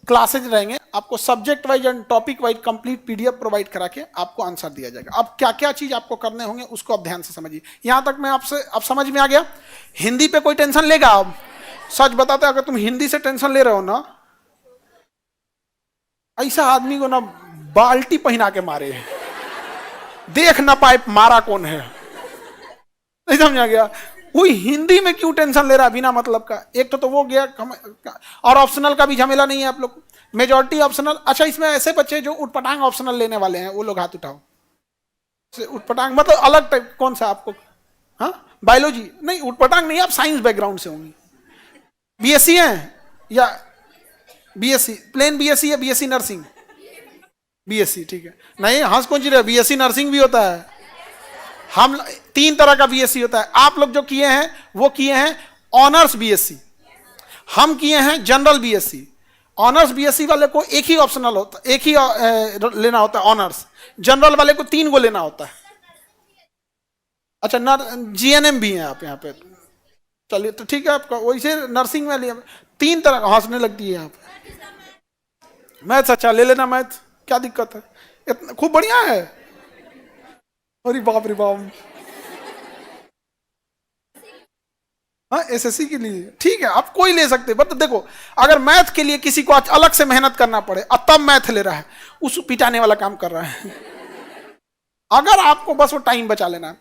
क्लासेज रहेंगे आपको subject wise and topic wise complete PDF provide करा के आपको आंसर दिया जाएगा। अब क्या क्या चीज आपको करने होंगे उसको आप ध्यान से समझिए। यहां तक मैं आपसे अब समझ में आ गया? हिंदी पे कोई टेंशन लेगा? अब सच बताते अगर तुम हिंदी से टेंशन ले रहे हो ना, ऐसा आदमी को ना बाल्टी पहना के मारे, देख ना पाए मारा कौन है। नहीं समझा गया? कोई हिंदी में क्यों टेंशन ले रहा है बिना मतलब का? एक तो वो गया, और ऑप्शनल का भी झमेला नहीं है आप लोग, मेजॉरिटी ऑप्शनल। अच्छा, इसमें ऐसे बच्चे जो उटपटांग ऑप्शनल लेने वाले हैं वो लोग हाथ उठाओ। उटपटांग मतलब अलग टाइप, कौन सा आपको? हाँ, बायोलॉजी नहीं, उटपटांग नहीं, आप साइंस बैकग्राउंड से होंगे। बीएससी हैं या बीएससी प्लेन बीएससी या बीएससी नर्सिंग? बीएससी, ठीक है। नहीं हंस कौन चीज है, बीएससी नर्सिंग भी होता है। हम 3 तरह का बीएससी होता है। आप लोग जो किए हैं वो किए हैं ऑनर्स बीएससी, हम किए हैं जनरल बीएससी। ऑनर्स बीएससी वाले को एक ही ऑप्शनल होता है, एक ही लेना होता है ऑनर्स। जनरल वाले को 3 गो लेना होता है। अच्छा, जीएनएम भी है आप यहाँ पे, चलिए तो ठीक है, आपका वैसे नर्सिंग में लिया 3 तरह हंसने लगती है यहाँ पे। मैथ्स अच्छा ले लेना, मैथ क्या दिक्कत है, इतना खूब बढ़िया है। अरे बाप रे बाप। हाँ एसएससी के लिए ठीक है, आप कोई ले सकते, बट देखो अगर मैथ के लिए किसी को अलग से मेहनत करना पड़े और तब मैथ ले रहा है, उस पिटाने वाला काम कर रहा है। अगर आपको बस वो टाइम बचा लेना है,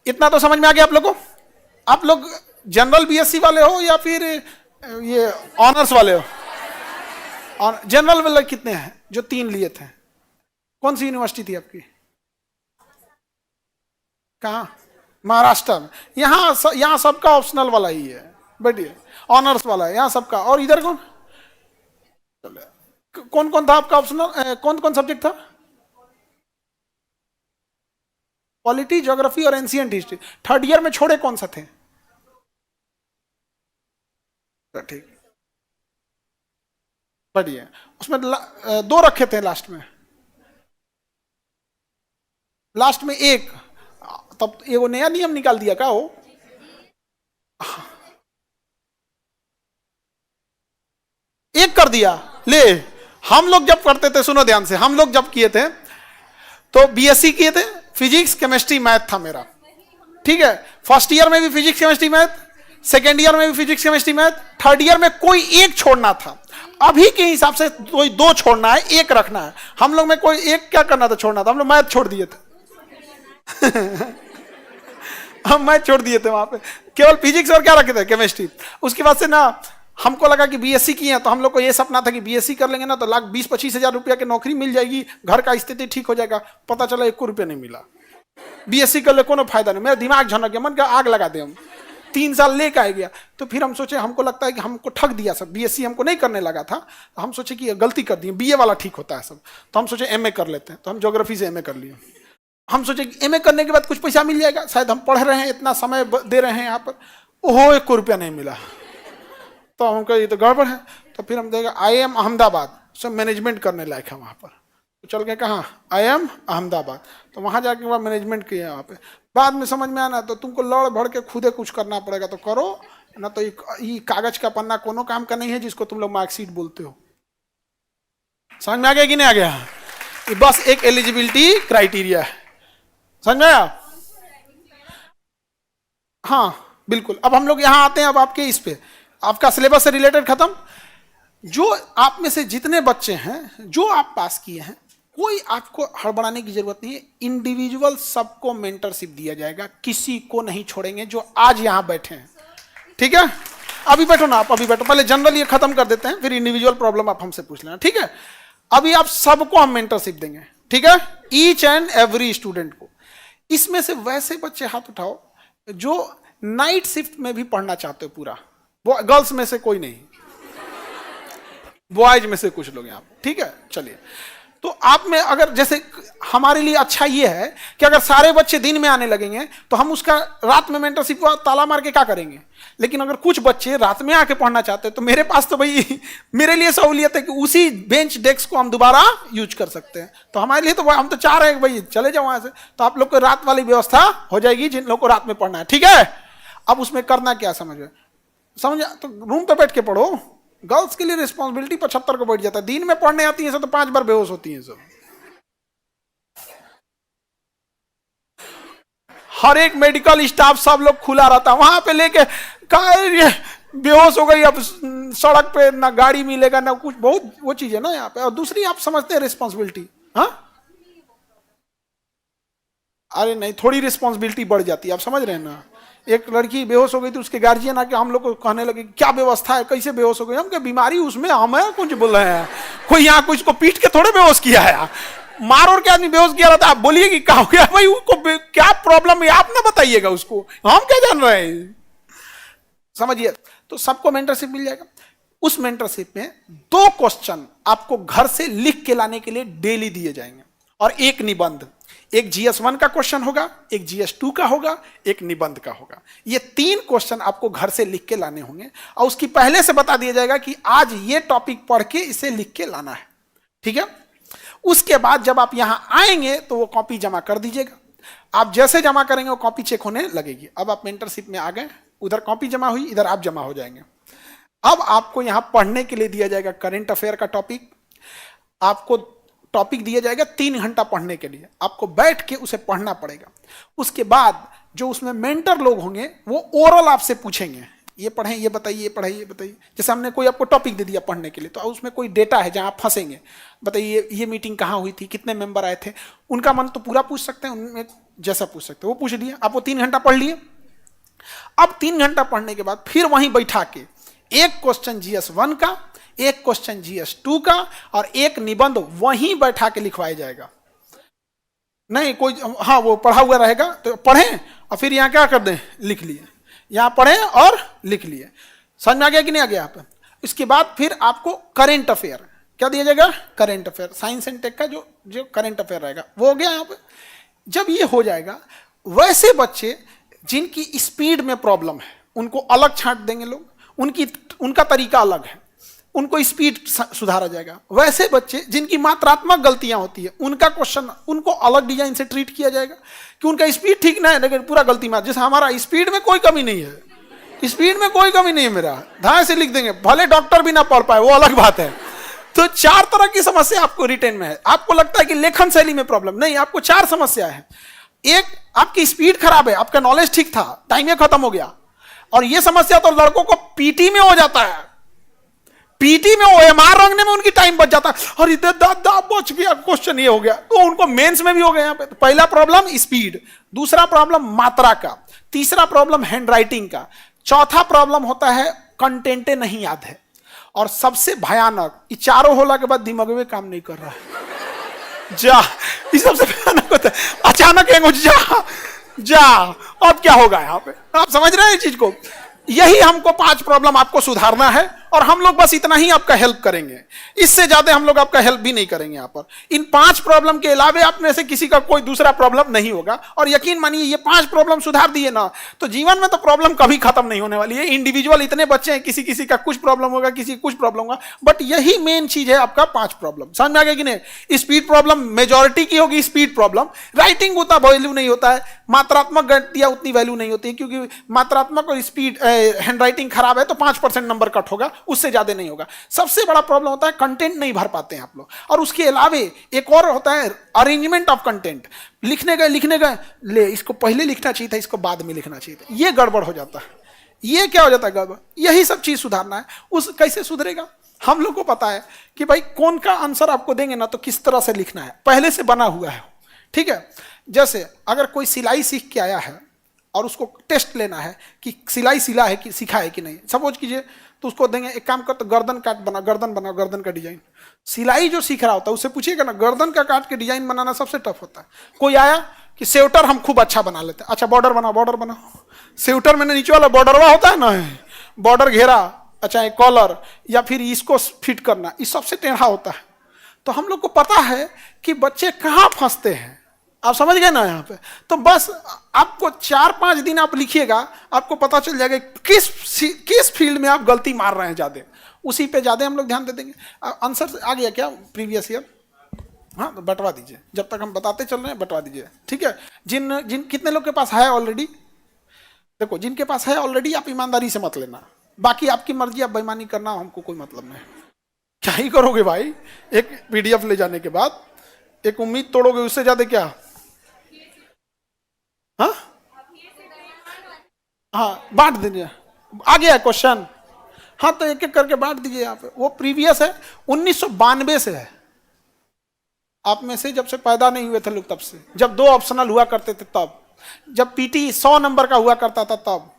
इतना तो समझ में आ गया आप लोगों को। आप लोग जनरल बीएससी वाले हो या फिर ये ऑनर्स वाले हो? और जनरल वाले कितने हैं जो 3 लिए थे? कौन सी यूनिवर्सिटी थी आपकी? कहाँ? महाराष्ट्र में। यहाँ सबका ऑप्शनल वाला ही है, बैठिए ऑनर्स वाला है यहाँ सबका। और इधर कौन कौन कौन था आपका ऑप्शनल? कौन कौन सब्जेक्ट था? पॉलिटी, ज्योग्राफी और एंशिएंट हिस्ट्री। 3rd ईयर में छोड़े कौन सा थे? ठीक बढ़िया, उसमें 2 रखे थे लास्ट में। लास्ट में एक, तब ये वो नया नियम निकाल दिया क्या वो? एक कर दिया ले। हम लोग जब करते थे, सुनो ध्यान से, हम लोग जब किए थे तो बीएससी किए थे, फिजिक्स केमिस्ट्री मैथ था मेरा, ठीक है। 1st ईयर में भी physics chemistry math, 2nd year में भी physics chemistry math, 3rd year में कोई एक छोड़ना था। अभी के हिसाब से कोई 2 छोड़ना है, 1 रखना है। हम लोग में कोई एक क्या करना था, छोड़ना था, हम लोग मैथ छोड़ दिए थे। हम मैथ छोड़ दिए थे, वहां पे केवल फिजिक्स और क्या रखे थे, केमिस्ट्री। उसके बाद से ना हमको लगा कि बीएससी की है, तो हम लोग को ये सपना था कि बीएससी कर लेंगे ना तो लाख 20-25 हजार रुपया की नौकरी मिल जाएगी, घर का स्थिति ठीक हो जाएगा। पता चला 1 रुपया नहीं मिला। बीएससी कर ले कोनो फायदा नहीं, मेरा दिमाग झनक गया, मन का आग लगा दे हम। 3 साल लेकर आ गया। तो फिर हम सोचे, हमको लगता है कि हमको ठग दिया सब, बीएससी हमको नहीं करने लगा था। हम सोचे कि गलती कर दी, बीए वाला ठीक होता है सब। तो हम सोचे एमए कर लेते हैं, तो हम ज्योग्राफी से एमए कर लिए। हम सोचे कि एमए करने के बाद कुछ पैसा मिल जाएगा, शायद हम पढ़ रहे हैं, इतना समय दे रहे हैं यहाँ पर, ओहो 1 रुपया नहीं मिला। तो हमको ये तो गड़बड़ है। तो फिर हम देखा IIM अहमदाबाद, सब मैनेजमेंट करने लायक है वहाँ पर। तो चल गए कहाँ, IIM अहमदाबाद। तो वहाँ जाके वहाँ मैनेजमेंट किया वहाँ पे। बाद में समझ में आना तो तुमको लड़ भड़ के खुदे कुछ करना पड़ेगा तो करो ना, तो ये कागज का पन्ना कोनो काम का नहीं है जिसको तुम लोग मार्कशीट बोलते हो। समझ में आ गया कि नहीं आ गया? ये बस एक एलिजिबिलिटी क्राइटेरिया है, समझ में आया? हाँ बिल्कुल। अब हम लोग यहाँ आते हैं, अब आपके इस पे आपका सिलेबस से रिलेटेड खत्म। जो आप में से जितने बच्चे हैं जो आप पास किए हैं, कोई आपको हड़बड़ाने की जरूरत नहीं है। इंडिविजुअल सबको मेंटरशिप दिया जाएगा, किसी को नहीं छोड़ेंगे जो आज यहां बैठे हैं, ठीक है? अभी बैठो ना आप, अभी बैठो, पहले जनरल ये खत्म कर देते हैं, फिर इंडिविजुअल प्रॉब्लम आप हमसे पूछ लेना, ठीक है? अभी आप सबको हम मेंटरशिप देंगे, ठीक है? ईच एंड एवरी स्टूडेंट को। इसमें से वैसे बच्चे हाथ उठाओ जो नाइट शिफ्ट में भी पढ़ना चाहते हो पूरा, वो गर्ल्स में से कोई नहीं, बॉयज में से कुछ लोग यहाँ, ठीक है? चलिए, तो आप में अगर जैसे हमारे लिए अच्छा ये है कि अगर सारे बच्चे दिन में आने लगेंगे तो हम उसका रात में मेंटरशिप को ताला मार के क्या करेंगे। लेकिन अगर कुछ बच्चे रात में आके पढ़ना चाहते हैं तो मेरे पास तो भाई मेरे लिए सहूलियत है कि उसी बेंच डेस्क को हम दोबारा यूज कर सकते हैं। तो हमारे लिए तो हम तो चाह रहे हैं भाई चले जाओ वहां से, तो आप लोग को रात वाली व्यवस्था हो जाएगी जिन लोग को रात में पढ़ना है, ठीक है? अब उसमें करना क्या समझ तो रूम पे बैठ के पढ़ो। गर्ल्स के लिए रिस्पॉन्सिबिलिटी 75 को बैठ जाता है। दिन में पढ़ने आती है सब तो 5 बार बेहोश होती है सब। हर एक मेडिकल स्टाफ सब लोग खुला रहता है वहां पे, लेके बेहोश हो गई, अब सड़क पे ना गाड़ी मिलेगा ना कुछ, बहुत वो चीज है ना यहाँ पे। और दूसरी आप समझते हैं रिस्पॉन्सिबिलिटी, हाँ अरे नहीं, थोड़ी रिस्पॉन्सिबिलिटी बढ़ जाती है, आप समझ रहे हैं ना? एक लड़की बेहोश हो गई थी, उसके गार्जियन आके हम लोग को कहने लगे क्या व्यवस्था है, कैसे बेहोश हो गई? हम क्या बीमारी उसमें हम है कुछ बोल रहे हैं, कोई यहाँ कुछ को पीट के थोड़े बेहोश किया है, मार और क्या आदमी बेहोश किया रहता है। आप बोलिए कि क्या हो गया भाई, उसको क्या प्रॉब्लम है आप ना बताइएगा उसको, हम क्या जान रहे हैं, समझिए? तो सबको मेंटरशिप मिल जाएगा। उस मेंटरशिप में 2 क्वेश्चन आपको घर से लिख के लाने के लिए डेली दिए जाएंगे, और 1 निबंध। एक GS1 का क्वेश्चन होगा, एक GS2 का होगा, एक निबंध का होगा। ये 3 क्वेश्चन आपको घर से लिख के लाने होंगे, और उसकी पहले से बता दिया जाएगा कि आज ये टॉपिक पढ़ के इसे लिख के लाना है, ठीक है? उसके बाद जब आप यहां आएंगे तो वो कॉपी जमा कर दीजिएगा। आप जैसे जमा करेंगे वो कॉपी चेक होने लगेगी। अब आप मेंटरशिप में आ गए, उधर कॉपी जमा हुई, इधर आप जमा हो जाएंगे। अब आपको यहां पढ़ने के लिए दिया जाएगा करंट अफेयर का टॉपिक। आपको टॉपिक दिया जाएगा 3 घंटा पढ़ने के लिए, आपको बैठ के उसे पढ़ना पड़ेगा। उसके बाद जो उसमें मेंटर लोग होंगे वो ओरल आपसे पूछेंगे, ये पढ़ें, ये बताइए, ये पढ़ाइए, ये बताइए। जैसे हमने कोई आपको टॉपिक दे दिया पढ़ने के लिए, तो उसमें कोई डेटा है जहां आप फंसेंगे, बताइए ये मीटिंग कहाँ हुई थी, कितने मेंबर आए थे। उनका मन तो पूरा पूछ सकते हैं, उनमें जैसा पूछ सकते हैं वो पूछ लिए। आप वो 3 घंटा पढ़ लिए। अब 3 घंटा पढ़ने के बाद फिर वहीं बैठा के एक क्वेश्चन GS1 का, एक क्वेश्चन GS2 का और एक निबंध वहीं बैठा के लिखवाया जाएगा। नहीं कोई, हाँ वो पढ़ा हुआ रहेगा तो पढ़ें और फिर यहाँ क्या कर दें, लिख लिए। यहाँ पढ़ें और लिख लिए। समझ में आ गया कि नहीं आ गया आप? इसके बाद फिर आपको करेंट अफेयर क्या दिया जाएगा, current affair, science and tech का जो करेंट अफेयर रहेगा वो हो गया यहाँ पे। जब ये हो जाएगा, वैसे बच्चे जिनकी स्पीड में प्रॉब्लम है उनको अलग छांट देंगे लोग, उनका तरीका अलग है, उनको स्पीड सुधारा जाएगा। वैसे बच्चे जिनकी मात्रात्मक गलतियां होती है उनका क्वेश्चन उनको अलग डिजाइन से ट्रीट किया जाएगा कि उनका स्पीड ठीक ना है लेकिन पूरा गलती मार। जैसे हमारा स्पीड में कोई कमी नहीं है, स्पीड में कोई कमी नहीं है, मेरा धाए से लिख देंगे, भले डॉक्टर भी ना पढ़ पाए वो अलग बात है। तो 4 तरह की समस्या आपको रिटेन में है। आपको लगता है कि लेखन शैली में प्रॉब्लम, नहीं, आपको 4 समस्या है। एक, आपकी स्पीड खराब है, आपका नॉलेज ठीक था, टाइम खत्म हो गया। और यह समस्या तो लड़कों को पीटी में हो जाता है, पीटी में OMR रंगने में उनकी टाइम बच जाता है। और इधर दादा बच गया, क्वेश्चन ये हो गया, तो उनको मेंस में भी हो गया। यहाँ पे तो पहला प्रॉब्लम स्पीड, दूसरा प्रॉब्लम मात्रा का, तीसरा प्रॉब्लम हैंड राइटिंग का, चौथा प्रॉब्लम होता है कंटेंटे नहीं याद है, और सबसे भयानक, ये चारों होला के बाद दिमाग में काम नहीं कर रहा है। जा, ये सबसे भयानक होता है, अचानक जा अब क्या होगा यहाँ पे, आप समझ रहे हैं इस चीज को? यही हमको 5 प्रॉब्लम आपको सुधारना है और हम लोग बस इतना ही आपका हेल्प करेंगे, इससे ज्यादा हम लोग आपका हेल्प भी नहीं करेंगे यहाँ पर। इन 5 प्रॉब्लम के अलावा आप में से किसी का कोई दूसरा प्रॉब्लम नहीं होगा। और यकीन मानिए ये 5 प्रॉब्लम सुधार दिए ना तो जीवन में तो प्रॉब्लम कभी खत्म नहीं होने वाली है। इंडिविजुअल इतने बच्चे हैं, किसी किसी का कुछ प्रॉब्लम होगा, किसी कुछ प्रॉब्लम होगा, बट यही मेन चीज है आपका 5 प्रॉब्लम। समझ में आ गया कि नहीं? स्पीड प्रॉब्लम मेजोरिटी की होगी, स्पीड प्रॉब्लम। राइटिंग उतना वैल्यू नहीं होता है, मात्रात्मक गणितियां उतनी वैल्यू नहीं होती है, क्योंकि मात्रात्मक और स्पीड हैंड राइटिंग खराब है तो 5% नंबर कट होगा, उससे ज्यादा नहीं होगा। सबसे बड़ा प्रॉब्लम होता है कंटेंट नहीं भर पाते हैं आप लोग। और उसके अलावे एक और होता है अरेंजमेंट ऑफ कंटेंट। लिखने गए ले, इसको पहले लिखना चाहिए था, इसको बाद में लिखना चाहिए था, ये गड़बड़ हो जाता है। ये क्या हो जाता है, गड़बड़। यही सब चीज सुधारना है। उस कैसे सुधरेगा, हम लोग को पता है कि भाई कौन का आंसर आपको देंगे ना तो किस तरह से लिखना है, पहले से बना हुआ है, ठीक है। जैसे अगर कोई सिलाई सीख के आया है और उसको टेस्ट लेना है कि सिलाई सिला है कि सीखा है कि नहीं, सपोज कीजिए, तो उसको देंगे एक काम कर, तो गर्दन काट बना, गर्दन बनाओ, गर्दन का डिजाइन। सिलाई जो सीख रहा होता है उससे पूछिएगा ना, गर्दन का काट के डिजाइन बनाना सबसे टफ होता है। कोई आया कि स्वेटर हम खूब अच्छा बना लेते हैं, अच्छा बॉर्डर बनाओ, बॉर्डर बनाओ। स्वेटर में नीचे वाला बॉर्डरवा होता है ना, बॉर्डर घेरा, अच्छा एक कॉलर, या फिर इसको फिट करना, ये सबसे टेढ़ा होता है। तो हम लोग को पता है कि बच्चे कहाँ फंसते हैं, आप समझ गए ना यहाँ पे। तो बस आपको 4-5 दिन आप लिखिएगा, आपको पता चल जाएगा किस फील्ड में आप गलती मार रहे हैं ज्यादा, उसी पे ज्यादा हम लोग ध्यान दे देंगे। आंसर आ गया क्या प्रीवियस ईयर? हाँ तो बंटवा दीजिए, जब तक हम बताते चल रहे हैं बंटवा दीजिए, ठीक है। जिन कितने लोग के पास है ऑलरेडी, देखो जिनके पास है ऑलरेडी आप ईमानदारी से मत लेना, बाकी आपकी मर्जी, आप बेईमानी करना हमको कोई मतलब नहीं। क्या ही करोगे भाई, एक PDF ले जाने के बाद एक उम्मीद तोड़ोगे, उससे ज्यादा क्या? हाँ बांट दीजिए, आ गया क्वेश्चन, हाँ तो एक एक करके बांट दीजिए। यहाँ पे वो प्रीवियस है, 1992 से है, आप में से जब से पैदा नहीं हुए थे लोग तब से, जब 2 ऑप्शनल हुआ करते थे तब, जब PT 100 नंबर का हुआ करता था तब,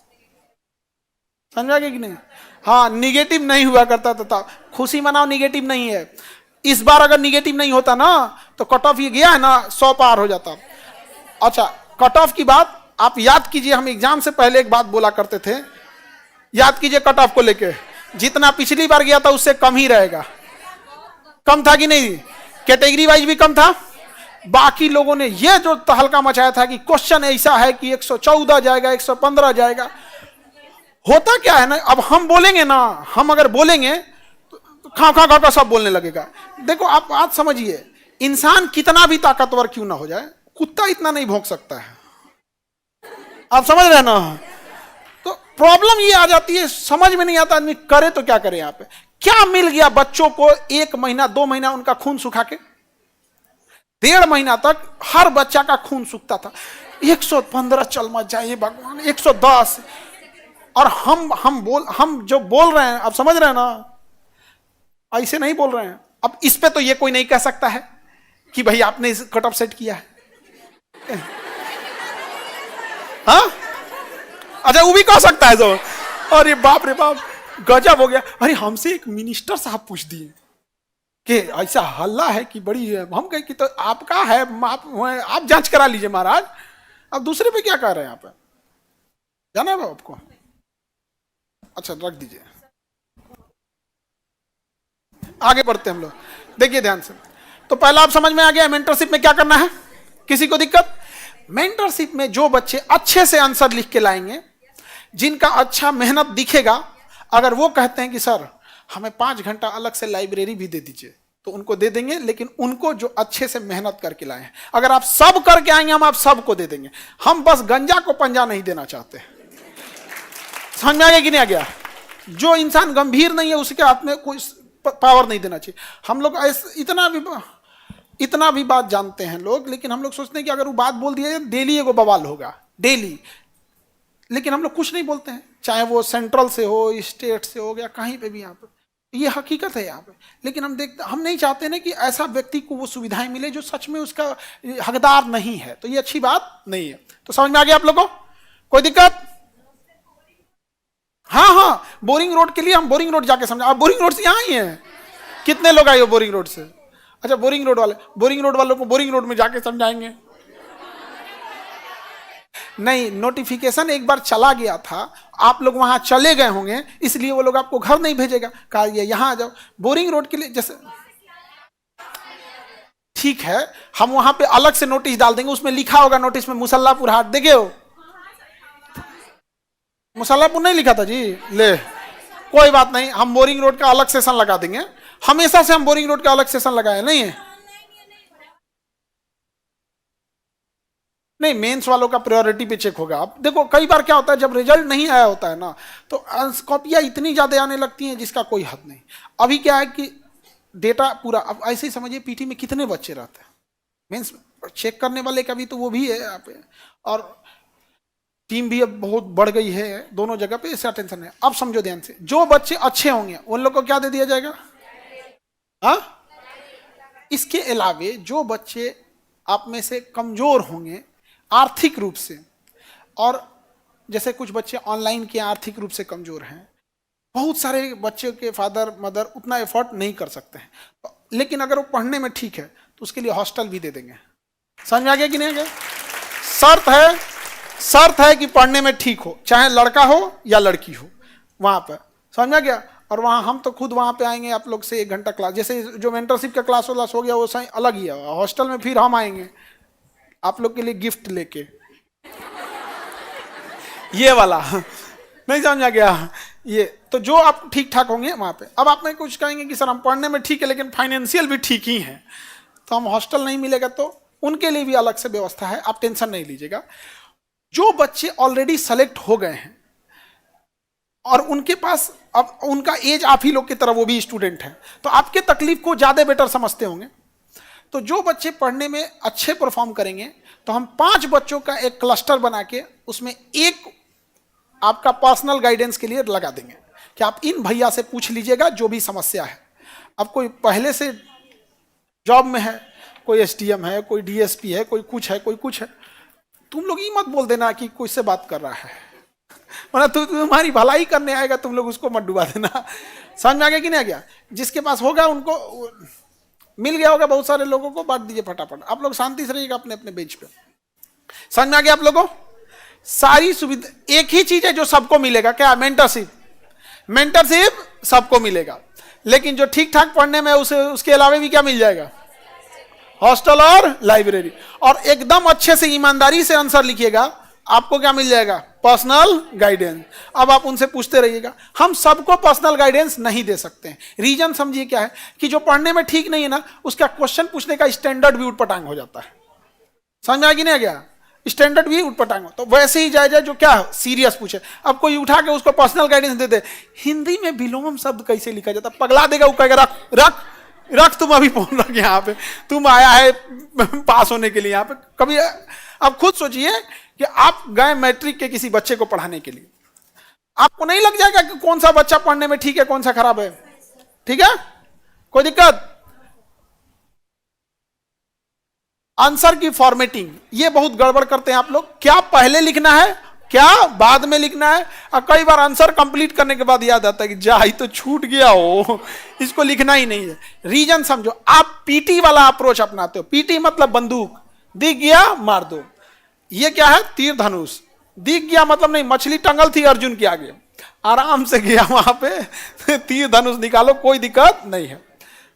समझा गया कि नहीं? हाँ निगेटिव नहीं हुआ करता था तब। खुशी मनाओ निगेटिव नहीं है, इस बार अगर निगेटिव नहीं होता ना तो कट ऑफ ये गया है ना 100 पार हो जाता। अच्छा कट ऑफ की बात आप याद कीजिए, हम एग्जाम से पहले एक बात बोला करते थे, याद कीजिए कट ऑफ को लेके, जितना पिछली बार गया था उससे कम ही रहेगा। कम था कि नहीं? कैटेगरी वाइज भी कम था। बाकी लोगों ने ये जो तहलका मचाया था कि क्वेश्चन ऐसा है कि 114 जाएगा, 115 जाएगा। होता क्या है ना, अब हम बोलेंगे ना, हम अगर बोलेंगे तो खा खा खा सब बोलने लगेगा। देखो आप बात समझिए, इंसान कितना भी ताकतवर क्यों ना हो जाए, कुत्ता इतना नहीं भौंक सकता है, आप समझ रहे ना। तो प्रॉब्लम ये आ जाती है, समझ में नहीं आता आदमी करे तो क्या करे। यहाँ पे क्या मिल गया बच्चों को, 1 महीना 2 महीना उनका खून सुखा के, 1.5 महीना तक हर बच्चा का खून सूखता था। 115 चल मच जाए भगवान, 110। और हम जो बोल रहे हैं, आप समझ रहे हैं ना, ऐसे नहीं बोल रहे हैं। अब इस पे तो ये कोई नहीं कह सकता है कि भाई आपने कट ऑफ सेट किया है। हाँ, अच्छा वो भी कह सकता है जो, अरे बाप रे बाप गजब हो गया। अरे हमसे एक मिनिस्टर साहब पूछ दिए कि ऐसा हल्ला है कि बड़ी है। हम कहे कि तो आपका है, आप जांच करा लीजिए महाराज, अब दूसरे पे क्या कह रहे हैं आप, जाना है आपको। अच्छा रख दीजिए, आगे बढ़ते हम लोग। देखिए ध्यान से, तो पहला आप समझ में आ गया मेंटरशिप में क्या करना है। किसी को दिक्कत? मेंटरशिप में जो बच्चे अच्छे से आंसर लिख के लाएंगे, जिनका अच्छा मेहनत दिखेगा, अगर वो कहते हैं कि सर हमें 5 घंटा अलग से लाइब्रेरी भी दे दीजिए, तो उनको दे देंगे, लेकिन उनको जो अच्छे से मेहनत करके लाए हैं। अगर आप सब करके आएंगे, हम आप सबको दे देंगे। हम बस गंजा को पंजा नहीं देना चाहते। समझ में आ गया कि नहीं आ गया? जो इंसान गंभीर नहीं है उसके हाथ में कोई पावर नहीं देना चाहिए। हम लोग इतना भी बात जानते हैं लोग, लेकिन हम लोग सोचते हैं कि अगर वो बात बोल दिया डेली एगो बवाल होगा, डेली। लेकिन हम लोग कुछ नहीं बोलते हैं, चाहे वो सेंट्रल से हो, स्टेट से हो गया, कहीं पे भी। यहाँ पे ये हकीकत है यहाँ पे। लेकिन हम नहीं चाहते ना कि ऐसा व्यक्ति को वो सुविधाएं मिले जो सच में उसका हकदार नहीं है। तो ये अच्छी बात नहीं है। तो समझ में आ गया आप लोगों को? कोई दिक्कत? हाँ, बोरिंग रोड के लिए हम बोरिंग रोड जाके समझा। आप बोरिंग रोड से यहाँ ही हैं? कितने लोग आए हो बोरिंग रोड से? अच्छा, बोरिंग रोड वालों को बोरिंग रोड में जाके समझाएंगे। नहीं, नोटिफिकेशन एक बार चला गया था, आप लोग वहां चले गए होंगे, इसलिए वो लोग आपको घर नहीं भेजेगा। कहा यहां आ जाओ बोरिंग रोड के लिए। जैसे ठीक है, हम वहां पे अलग से नोटिस डाल देंगे, उसमें लिखा होगा नोटिस में मुसल्लापुर हाट। देखे हो? मुसल्लापुर नहीं लिखा था जी। ले, कोई बात नहीं, हम बोरिंग रोड का अलग सेशन लगा देंगे। हमेशा से हम बोरिंग रोड का अलग सेशन लगाए नहीं है। नहीं, मेंस वालों का प्रायोरिटी पे चेक होगा। आप देखो कई बार क्या होता है, जब रिजल्ट नहीं आया होता है ना, तो कॉपियां इतनी ज्यादा आने लगती हैं जिसका कोई हद नहीं। अभी क्या है कि डेटा पूरा, अब ऐसे ही समझिए पीटी में कितने बच्चे रहते हैं, मेंस चेक करने वाले का भी तो वो भी है यहाँ पे, और टीम भी अब बहुत बढ़ गई है दोनों जगह पे, इसका टेंशन है। अब समझो ध्यान से, जो बच्चे अच्छे होंगे उन लोग को क्या दे दिया जाएगा? हाँ, इसके अलावे जो बच्चे आप में से कमजोर होंगे आर्थिक रूप से, और जैसे कुछ बच्चे ऑनलाइन के आर्थिक रूप से कमजोर हैं, बहुत सारे बच्चों के फादर मदर उतना एफर्ट नहीं कर सकते हैं, लेकिन अगर वो पढ़ने में ठीक है तो उसके लिए हॉस्टल भी दे देंगे। समझ में आ गया कि नहीं आ गया? शर्त है कि पढ़ने में ठीक हो, चाहे लड़का हो या लड़की हो वहां पर। समझ में आ गया? और वहाँ हम तो खुद वहाँ पे आएंगे आप लोग से 1 घंटा क्लास, जैसे जो मेंटरशिप का क्लास हो गया वो सही अलग ही है। हॉस्टल में फिर हम आएंगे आप लोग के लिए गिफ्ट लेके, ये वाला नहीं समझ आ गया? ये तो जो आप ठीक ठाक होंगे वहाँ पे। अब आप में कुछ कहेंगे कि सर हम पढ़ने में ठीक है लेकिन फाइनेंशियल भी ठीक ही है, तो हम हॉस्टल नहीं मिलेगा, तो उनके लिए भी अलग से व्यवस्था है, आप टेंशन नहीं लीजिएगा। जो बच्चे ऑलरेडी सेलेक्ट हो गए हैं और उनके पास अब उनका एज आप ही लोग की तरह वो भी स्टूडेंट हैं, तो आपके तकलीफ को ज्यादा बेटर समझते होंगे। तो जो बच्चे पढ़ने में अच्छे परफॉर्म करेंगे, तो हम 5 बच्चों का एक क्लस्टर बना के उसमें एक आपका पर्सनल गाइडेंस के लिए लगा देंगे कि आप इन भैया से पूछ लीजिएगा जो भी समस्या है। अब कोई पहले से जॉब में है, कोई एसडीएम है, कोई डीएसपी है, कोई कुछ है, कोई कुछ है, तुम लोग ये मत बोल देना कि कोई से बात कर रहा है, मतलब तुम्हारी भलाई करने आएगा, तुम लोग उसको मत डुबा देना। समझ में आ गया कि नहीं आ गया? जिसके पास होगा उनको मिल गया होगा, बहुत सारे लोगों को बांट दीजिए फटाफट। आप लोग शांति से रहिएगा अपने अपने बेंच पे। समझ में आ गया आप लोगों को? सारी सुविधा, एक ही चीज है जो सबको मिलेगा, क्या? मेंटरशिप सबको मिलेगा, लेकिन जो ठीक ठाक पढ़ने में उसके अलावा भी क्या मिल जाएगा? हॉस्टल और लाइब्रेरी। और एकदम अच्छे से ईमानदारी से आंसर लिखिएगा, आपको क्या मिल जाएगा? Personal guidance. अब आप उनसे पूछते रहिएगा। हम सबको पर्सनल गाइडेंस नहीं दे सकते हैं। रीजन समझिए क्या है कि जो पढ़ने में ठीक नहीं है ना, उसका क्वेश्चन पूछने का स्टैंडर्ड भी उठपटांग हो जाता है। समझ में आ गया नहीं आ गया? स्टैंडर्ड भी उठपटांग हो। तो वैसे ही जाए जो क्या सीरियस पूछे, अब कोई उठा के उसको पर्सनल गाइडेंस दे दे, हिंदी में विलोम शब्द कैसे लिखा जाता, पगला देगा वो, कहेगा रख रख रख, तुम अभी फोन रख यहाँ पे, तुम आया है पास होने के लिए यहाँ पे। कभी अब खुद सोचिए कि आप गए मैट्रिक के किसी बच्चे को पढ़ाने के लिए, आपको नहीं लग जाएगा कि कौन सा बच्चा पढ़ने में ठीक है कौन सा खराब है? ठीक है, कोई दिक्कत? आंसर की फॉर्मेटिंग ये बहुत गड़बड़ करते हैं आप लोग, क्या पहले लिखना है क्या बाद में लिखना है, और कई बार आंसर कंप्लीट करने के बाद याद आता है कि जा ही तो छूट गया हो, इसको लिखना ही नहीं है। रीजन समझो, आप पीटी वाला अप्रोच अपनाते हो, पीटी मतलब बंदूक, दिख गया मार दो, ये क्या है तीर धनुष, दिख गया मतलब नहीं, मछली टंगल थी अर्जुन के आगे, आराम से गया वहां पे तीर धनुष निकालो, कोई दिक्कत नहीं है।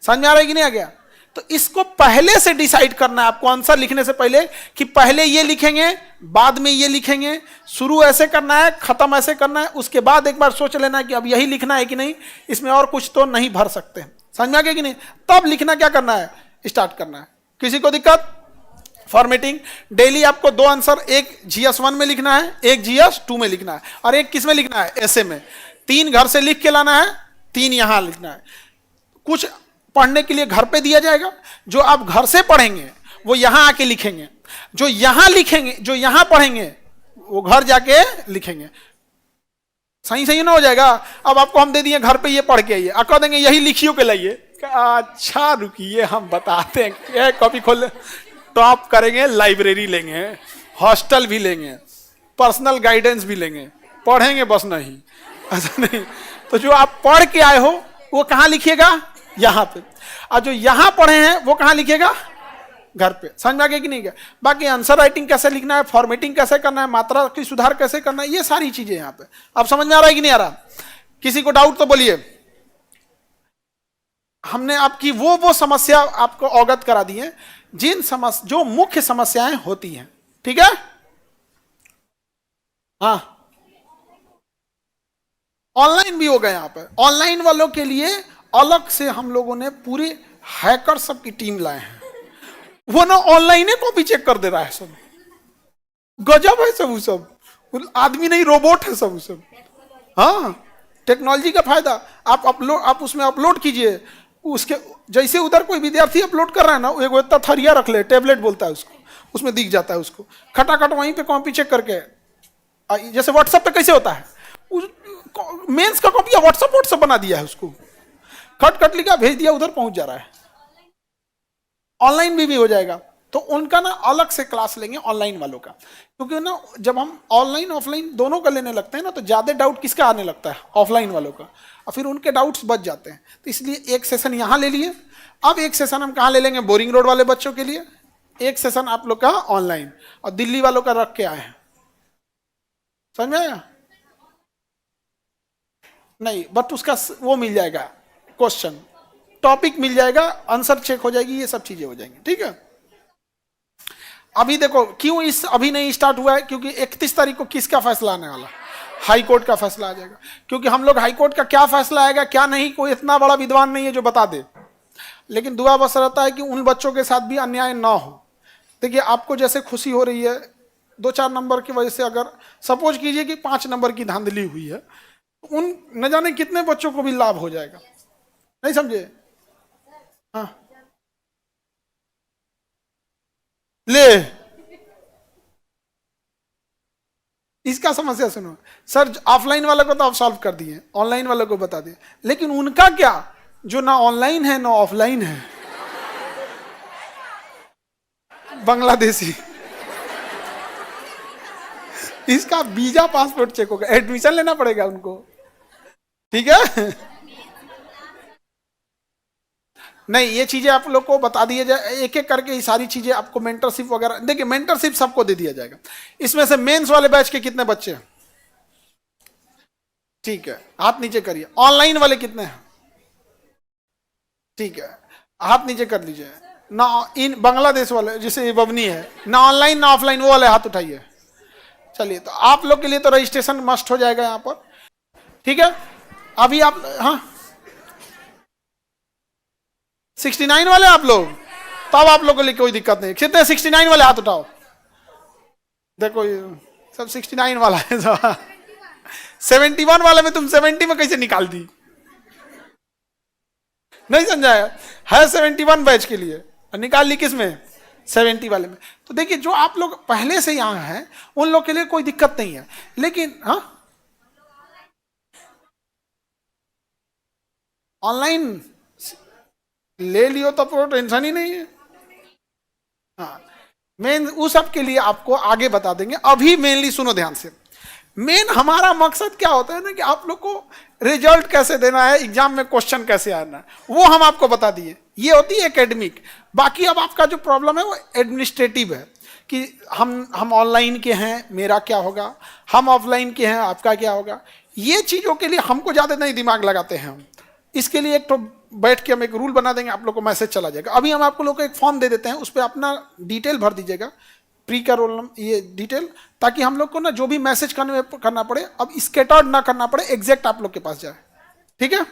समझ में आ रहा है कि नहीं आ गया? तो इसको पहले से डिसाइड करना है आपको आंसर लिखने से पहले, कि पहले ये लिखेंगे बाद में ये लिखेंगे, शुरू ऐसे करना है खत्म ऐसे करना है, उसके बाद एक बार सोच लेना है कि अब यही लिखना है कि नहीं, इसमें और कुछ तो नहीं भर सकते। समझ में आ गया कि नहीं? तब लिखना क्या करना है, स्टार्ट करना है। किसी को दिक्कत? फॉर्मेटिंग डेली आपको 2 आंसर, एक GS1 में लिखना है, एक GS2 में लिखना है, और एक किस में लिखना है, ऐसे में। 3 घर से लिख के लाना है, 3 यहां लिखना है। कुछ पढ़ने के लिए घर पे दिया जाएगा, जो आप घर से पढ़ेंगे वो यहां आके लिखेंगे, जो यहां लिखेंगे, जो यहां पढ़ेंगे वो घर जाके लिखेंगे। सही सही ना हो जाएगा? अब आपको हम दे दिए घर पे ये पढ़ के आइए, कह देंगे यही लिखियो के लाइए, अच्छा रुकिए हम बताते हैं, कॉपी खोल, टॉप करेंगे, लाइब्रेरी लेंगे, हॉस्टल भी लेंगे, पर्सनल गाइडेंस भी लेंगे, पढ़ेंगे बस नहीं, ऐसा नहीं। तो जो आप पढ़ के आए हो वो कहां लिखिएगा, यहां पे, और जो यहां पढ़े हैं वो कहां लिखिएगा, घर पे। समझ में आ गया कि नहीं गया? बाकी आंसर राइटिंग कैसे लिखना है, फॉर्मेटिंग कैसे करना है, मात्रा की सुधार कैसे करना है, ये सारी चीजें यहां पे। अब समझ में आ रहा है कि नहीं आ रहा? किसी को डाउट तो बोलिए। हमने आपकी वो समस्या आपको अवगत करा दी है जिन समस्या, जो मुख्य समस्याएं होती हैं, ठीक है? हाँ, ऑनलाइन भी हो गए यहां पर। ऑनलाइन वालों के लिए अलग से हम लोगों ने पूरे हैकर सब की टीम लाए हैं, वो ना ऑनलाइन ही कॉपी चेक कर दे रहा है सब, गजब है सब, वो सब आदमी नहीं रोबोट है सब, सब। हाँ, टेक्नोलॉजी का फायदा, आप उसमें अपलोड कीजिए, उसके जैसे उधर कोई विद्यार्थी अपलोड कर रहा है ना, एक इतना थरिया रख ले, टैबलेट बोलता है उसको, उसमें दिख जाता है उसको, खटाखट वहीं पे कॉपी चेक करके, जैसे व्हाट्सएप पे कैसे होता है, मेंस का कॉपी व्हाट्सएप बना दिया है उसको, खट खट लिखा भेज दिया, उधर पहुंच जा रहा है। ऑनलाइन भी हो जाएगा, तो उनका ना अलग से क्लास लेंगे ऑनलाइन वालों का, क्योंकि ना जब हम ऑनलाइन ऑफलाइन दोनों का लेने लगते हैं ना, तो ज्यादा डाउट किसका आने लगता है, ऑफलाइन वालों का, और फिर उनके डाउट्स बच जाते हैं। तो इसलिए एक सेशन यहां ले लिए, अब एक सेशन हम कहां ले लेंगे, बोरिंग रोड वाले बच्चों के लिए, एक सेशन आप लोग का ऑनलाइन, और दिल्ली वालों का रख के आए हैं। समझ में आया? नहीं, बट उसका वो मिल जाएगा, क्वेश्चन टॉपिक मिल जाएगा, आंसर चेक हो जाएगी, ये सब चीजें हो जाएंगी, ठीक है? अभी देखो क्यों इस अभी नहीं स्टार्ट हुआ है, क्योंकि 31 तारीख को किसका फैसला आने वाला, हाई कोर्ट का फैसला आ जाएगा। क्योंकि हम लोग हाई कोर्ट का क्या फैसला आएगा क्या नहीं, कोई इतना बड़ा विद्वान नहीं है जो बता दे, लेकिन दुआ बस रहता है कि उन बच्चों के साथ भी अन्याय ना हो। देखिए, आपको जैसे खुशी हो रही है 2-4 नंबर की वजह से, अगर सपोज कीजिए कि 5 नंबर की धांधली हुई है, उन न जाने कितने बच्चों को भी लाभ हो जाएगा। नहीं समझे? हाँ, ले इसका समस्या सुनो सर, ऑफलाइन वालों को तो आप सॉल्व कर दिए, ऑनलाइन वालों को बता दिए, लेकिन उनका क्या जो ना ऑनलाइन है ना ऑफलाइन है, बांग्लादेशी, इसका वीजा पासपोर्ट चेक होगा, एडमिशन लेना पड़ेगा उनको, ठीक है? नहीं, ये चीजें आप लोग को बता दिया जाए एक एक करके, ये सारी चीजें आपको मेंटरशिप वगैरह, देखिए मेंटरशिप सबको दे दिया जाएगा। इसमें से मेंस वाले बैच के कितने बच्चे हैं? ठीक है, हाथ नीचे करिए। ऑनलाइन वाले कितने हैं? ठीक है, हाथ नीचे कर लीजिए। ना इन बांग्लादेश वाले जिसे बबनी है, ना ऑनलाइन ना ऑफलाइन, वो वाले हाथ उठाइए। चलिए, तो आप लोग के लिए तो रजिस्ट्रेशन मस्ट हो जाएगा यहाँ पर, ठीक है? अभी आप, हाँ 69 वाले आप लोग, तब आप लोगों के लिए कोई दिक्कत नहीं। कितने 69 वाले हाथ उठाओ, देखो ये सब 69 वाला है सब। 71 वाले में तुम 70 में कैसे निकाल दी? नहीं समझाया? है 71 बैच के लिए और निकाल ली किस में? 70 वाले में। तो देखिए जो आप लोग पहले से यहां हैं उन लोग के लिए कोई दिक्कत नहीं है, लेकिन हाँ ऑनलाइन ले लियो तो टेंशन ही नहीं है। हाँ मेन उस सब के लिए आपको आगे बता देंगे। अभी मेनली सुनो ध्यान से, मेन हमारा मकसद क्या होता है ना कि आप लोग को रिजल्ट कैसे देना है, एग्जाम में क्वेश्चन कैसे आना है, वो हम आपको बता दिए। ये होती है एकेडमिक। बाकी अब आपका जो प्रॉब्लम है वो एडमिनिस्ट्रेटिव है कि हम ऑनलाइन के हैं, मेरा क्या होगा, हम ऑफलाइन के हैं, आपका क्या होगा। ये चीज़ों के लिए हमको ज़्यादा नहीं दिमाग लगाते हैं हम। इसके लिए एक तो बैठ के हम एक रूल बना देंगे, आप लोग को मैसेज चला जाएगा। अभी हम आपको लोग को एक फॉर्म दे देते हैं, उस पर अपना डिटेल भर दीजिएगा, प्री का रोल नंबर, ये डिटेल, ताकि हम लोग को ना जो भी मैसेज करना पड़े, अब स्कैटर्ड ना करना पड़े, एग्जैक्ट आप लोग के पास जाए। ठीक है?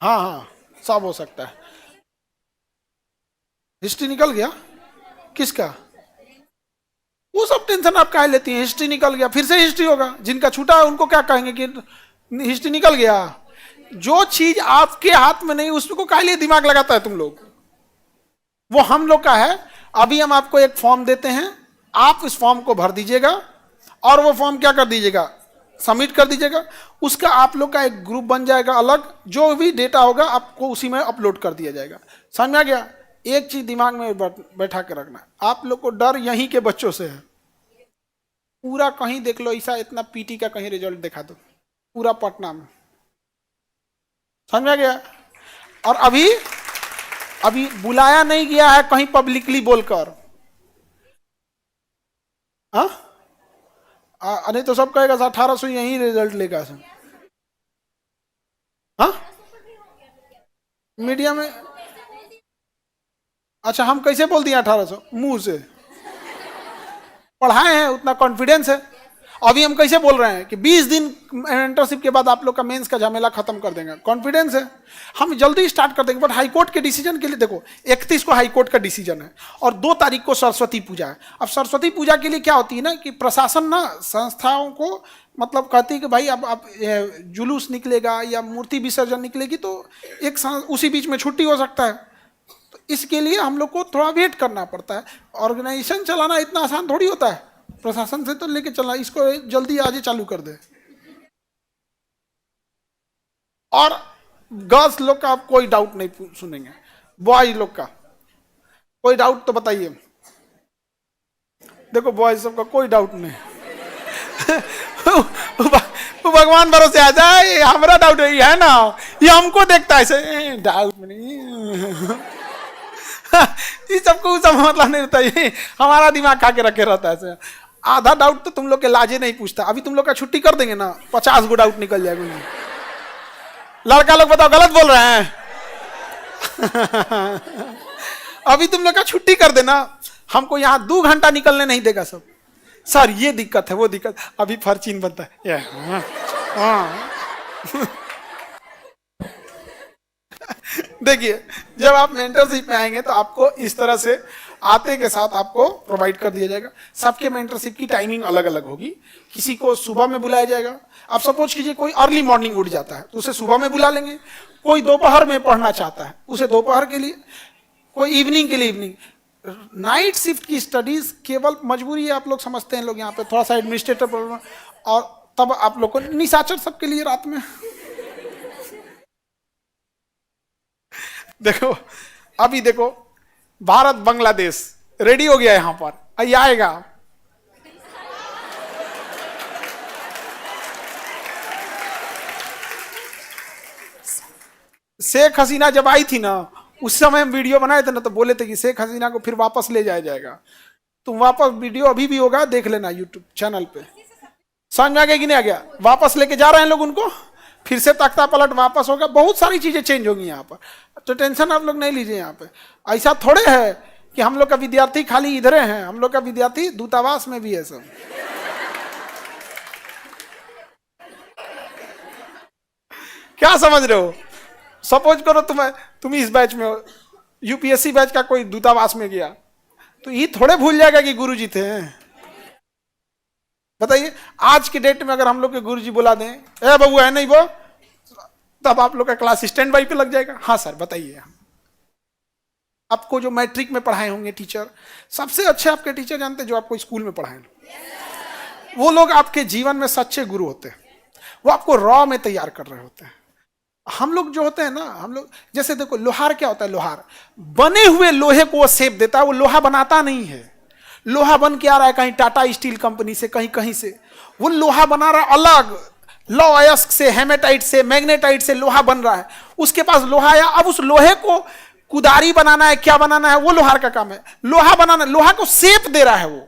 हाँ हाँ सब हो सकता है। हिस्ट्री निकल गया? किसका? वो सब टेंशन आप काहे लेती हैं? हिस्ट्री निकल गया फिर से हिस्ट्री होगा, जिनका छूटा है उनको क्या कहेंगे कि हिस्ट्री निकल गया? जो चीज आपके हाथ में नहीं उसको काहे लिए दिमाग लगाता है तुम लोग? वो हम लोग का है। अभी हम आपको एक फॉर्म देते हैं, आप इस फॉर्म को भर दीजिएगा और वो फॉर्म क्या कर दीजिएगा, सबमिट कर दीजिएगा। उसका आप लोग का एक ग्रुप बन जाएगा अलग, जो भी डेटा होगा आपको उसी में अपलोड कर दिया जाएगा। समझ में आ गया? एक चीज दिमाग में बैठा के रखना, आप लोग को डर यहीं के बच्चों से है। पूरा कहीं देख लो ऐसा, इतना पीटी का कहीं रिजल्ट दिखा दो पूरा पटना में। समझ में आ गया? और अभी अभी बुलाया नहीं गया है कहीं पब्लिकली बोलकर। हाँ नहीं तो सब कहेगा 1800 यही रिजल्ट लेगा सब। हाँ मीडिया में? अच्छा हम कैसे बोल दिए 1800? मुंह से पढ़ाए हैं, उतना कॉन्फिडेंस है। अभी हम कैसे बोल रहे हैं कि 20 दिन इंटर्नशिप के बाद आप लोग का मेंस का झमेला खत्म कर देंगे, कॉन्फिडेंस है। हम जल्दी स्टार्ट कर देंगे। बट हाईकोर्ट के डिसीजन के लिए देखो, 31 को हाईकोर्ट का डिसीजन है और 2 तारीख को सरस्वती पूजा है। अब सरस्वती पूजा के लिए क्या होती है ना कि प्रशासन ना संस्थाओं को मतलब कहती है कि भाई अब आप जुलूस निकलेगा या मूर्ति विसर्जन निकलेगी तो एक उसी बीच में छुट्टी हो सकता है। तो इसके लिए हम लोग को थोड़ा वेट करना पड़ता है। ऑर्गेनाइजेशन चलाना इतना आसान थोड़ी होता है, प्रशासन से तो लेके चलना, इसको जल्दी आज ही चालू कर दे। और गर्ल्स लोग का आप कोई डाउट नहीं सुनेंगे, बॉयज लोग का कोई डाउट तो बताइए। देखो बॉयज सबका कोई डाउट नहीं। वो भगवान भरोसे आ जाए, हमारा डाउट है ना, ये हमको देखता है ऐसे, डाउट नहीं। ये सबको सब मतलब नहीं रहता, ये हमारा दिमाग खा के रखे रहता है ऐसे। आधा डाउट तो तुम लोग के लाजे नहीं पूछता। अभी तुम लोग का छुट्टी कर देंगे ना, 50 गो डाउट निकल जाएगा। लड़का लोग बताओ गलत बोल रहे हैं? अभी तुम लोग का छुट्टी कर देना, हमको यहाँ 2 घंटा निकलने नहीं देगा सब। सर ये दिक्कत है, वो दिक्कत, अभी फर्चीन बनता है। देखिए जब आप मेंटरशिप में आएंगे तो आपको इस तरह से आते के साथ आपको प्रोवाइड कर दिया जाएगा। सबके मेंटरशिप की टाइमिंग अलग अलग होगी। किसी को सुबह में बुलाया जाएगा। आप सपोज कीजिए कोई अर्ली मॉर्निंग उठ जाता है तो उसे सुबह में बुला लेंगे। कोई दोपहर में पढ़ना चाहता है उसे दोपहर के लिए, कोई इवनिंग के लिए इवनिंग। नाइट शिफ्ट की स्टडीज केवल मजबूरी है, आप लोग समझते हैं लोग यहाँ पे थोड़ा सा एडमिनिस्ट्रेटर प्रॉब्लम, और तब आप लोग को निशाचर सबके लिए रात में। देखो अभी देखो भारत बांग्लादेश रेडी हो गया यहां पर, ये आएगा। शेख हसीना जब आई थी ना, उस समय हम वीडियो बनाए थे ना, तो बोले थे कि शेख हसीना को फिर वापस ले जाया जाएगा। तुम वापस वीडियो अभी भी होगा, देख लेना यूट्यूब चैनल पे। समझ में आ गया कि नहीं आ गया? वापस लेके जा रहे हैं लोग उनको, फिर से तख्ता पलट वापस होगा, बहुत सारी चीजें चेंज होंगी यहाँ पर। तो टेंशन आप लोग नहीं लीजिए। यहाँ पे ऐसा थोड़े है कि हम लोग का विद्यार्थी खाली इधर हैं, हम लोग का विद्यार्थी दूतावास में भी है सब। क्या समझ रहे हो? सपोज करो तुम इस बैच में हो, यूपीएससी बैच का कोई दूतावास में गया तो ये थोड़े भूल जाएगा कि गुरुजी थे। बताइए आज के डेट में अगर हम लोग के गुरुजी बुला दें, ए बबू है नहीं वो, तब आप लोग का क्लास स्टैंड बाई पे लग जाएगा। हाँ सर बताइए। आपको जो मैट्रिक में पढ़ाए होंगे टीचर, सबसे अच्छे आपके टीचर जानते हैं जो आपको स्कूल में पढ़ाए, वो लोग आपके जीवन में सच्चे गुरु होते हैं। वो आपको रॉ में तैयार कर रहे होते हैं। हम लोग जो होते हैं ना, हम लोग जैसे देखो लोहार क्या होता है, लोहार बने हुए लोहे को वो शेप देता है, वो लोहा बनाता नहीं है। लोहा बन के आ रहा है कहीं टाटा स्टील कंपनी से, कहीं कहीं से, वो लोहा बना रहा है अलग, लॉ अयस्क से, हेमेटाइट से, मैग्नेटाइट से लोहा बन रहा है। उसके पास लोहा आया, अब उस लोहे को कुदारी बनाना है, क्या बनाना है, वो लोहार का काम है। लोहा बनाना, लोहा को शेप दे रहा है, वो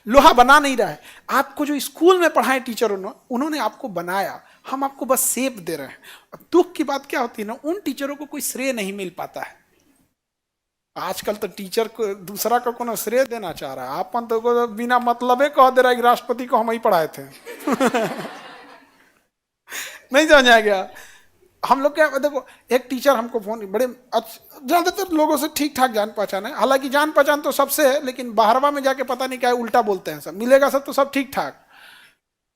लोहा बना नहीं रहा है। आपको जो स्कूल में पढ़ाए टीचरों ने, उन्होंने आपको बनाया, हम आपको बस शेप दे रहे हैं। अब दुख की बात क्या होती है ना, उन टीचरों को कोई श्रेय नहीं मिल पाता है। आजकल तो टीचर को दूसरा को कोनो श्रेय देना चाह रहा है, आपन तो बिना मतलबे कह दे रहा है कि राष्ट्रपति को हम ही पढ़ाए थे। नहीं समझ आ गया। हम लोग क्या, देखो एक टीचर हमको फोन, बड़े ज्यादातर लोगों से ठीक ठाक जान पहचान है, हालांकि जान पहचान तो सबसे है, लेकिन बाहरवा में जाके पता नहीं क्या है, उल्टा बोलते हैं। सब मिलेगा सब तो सब ठीक ठाक,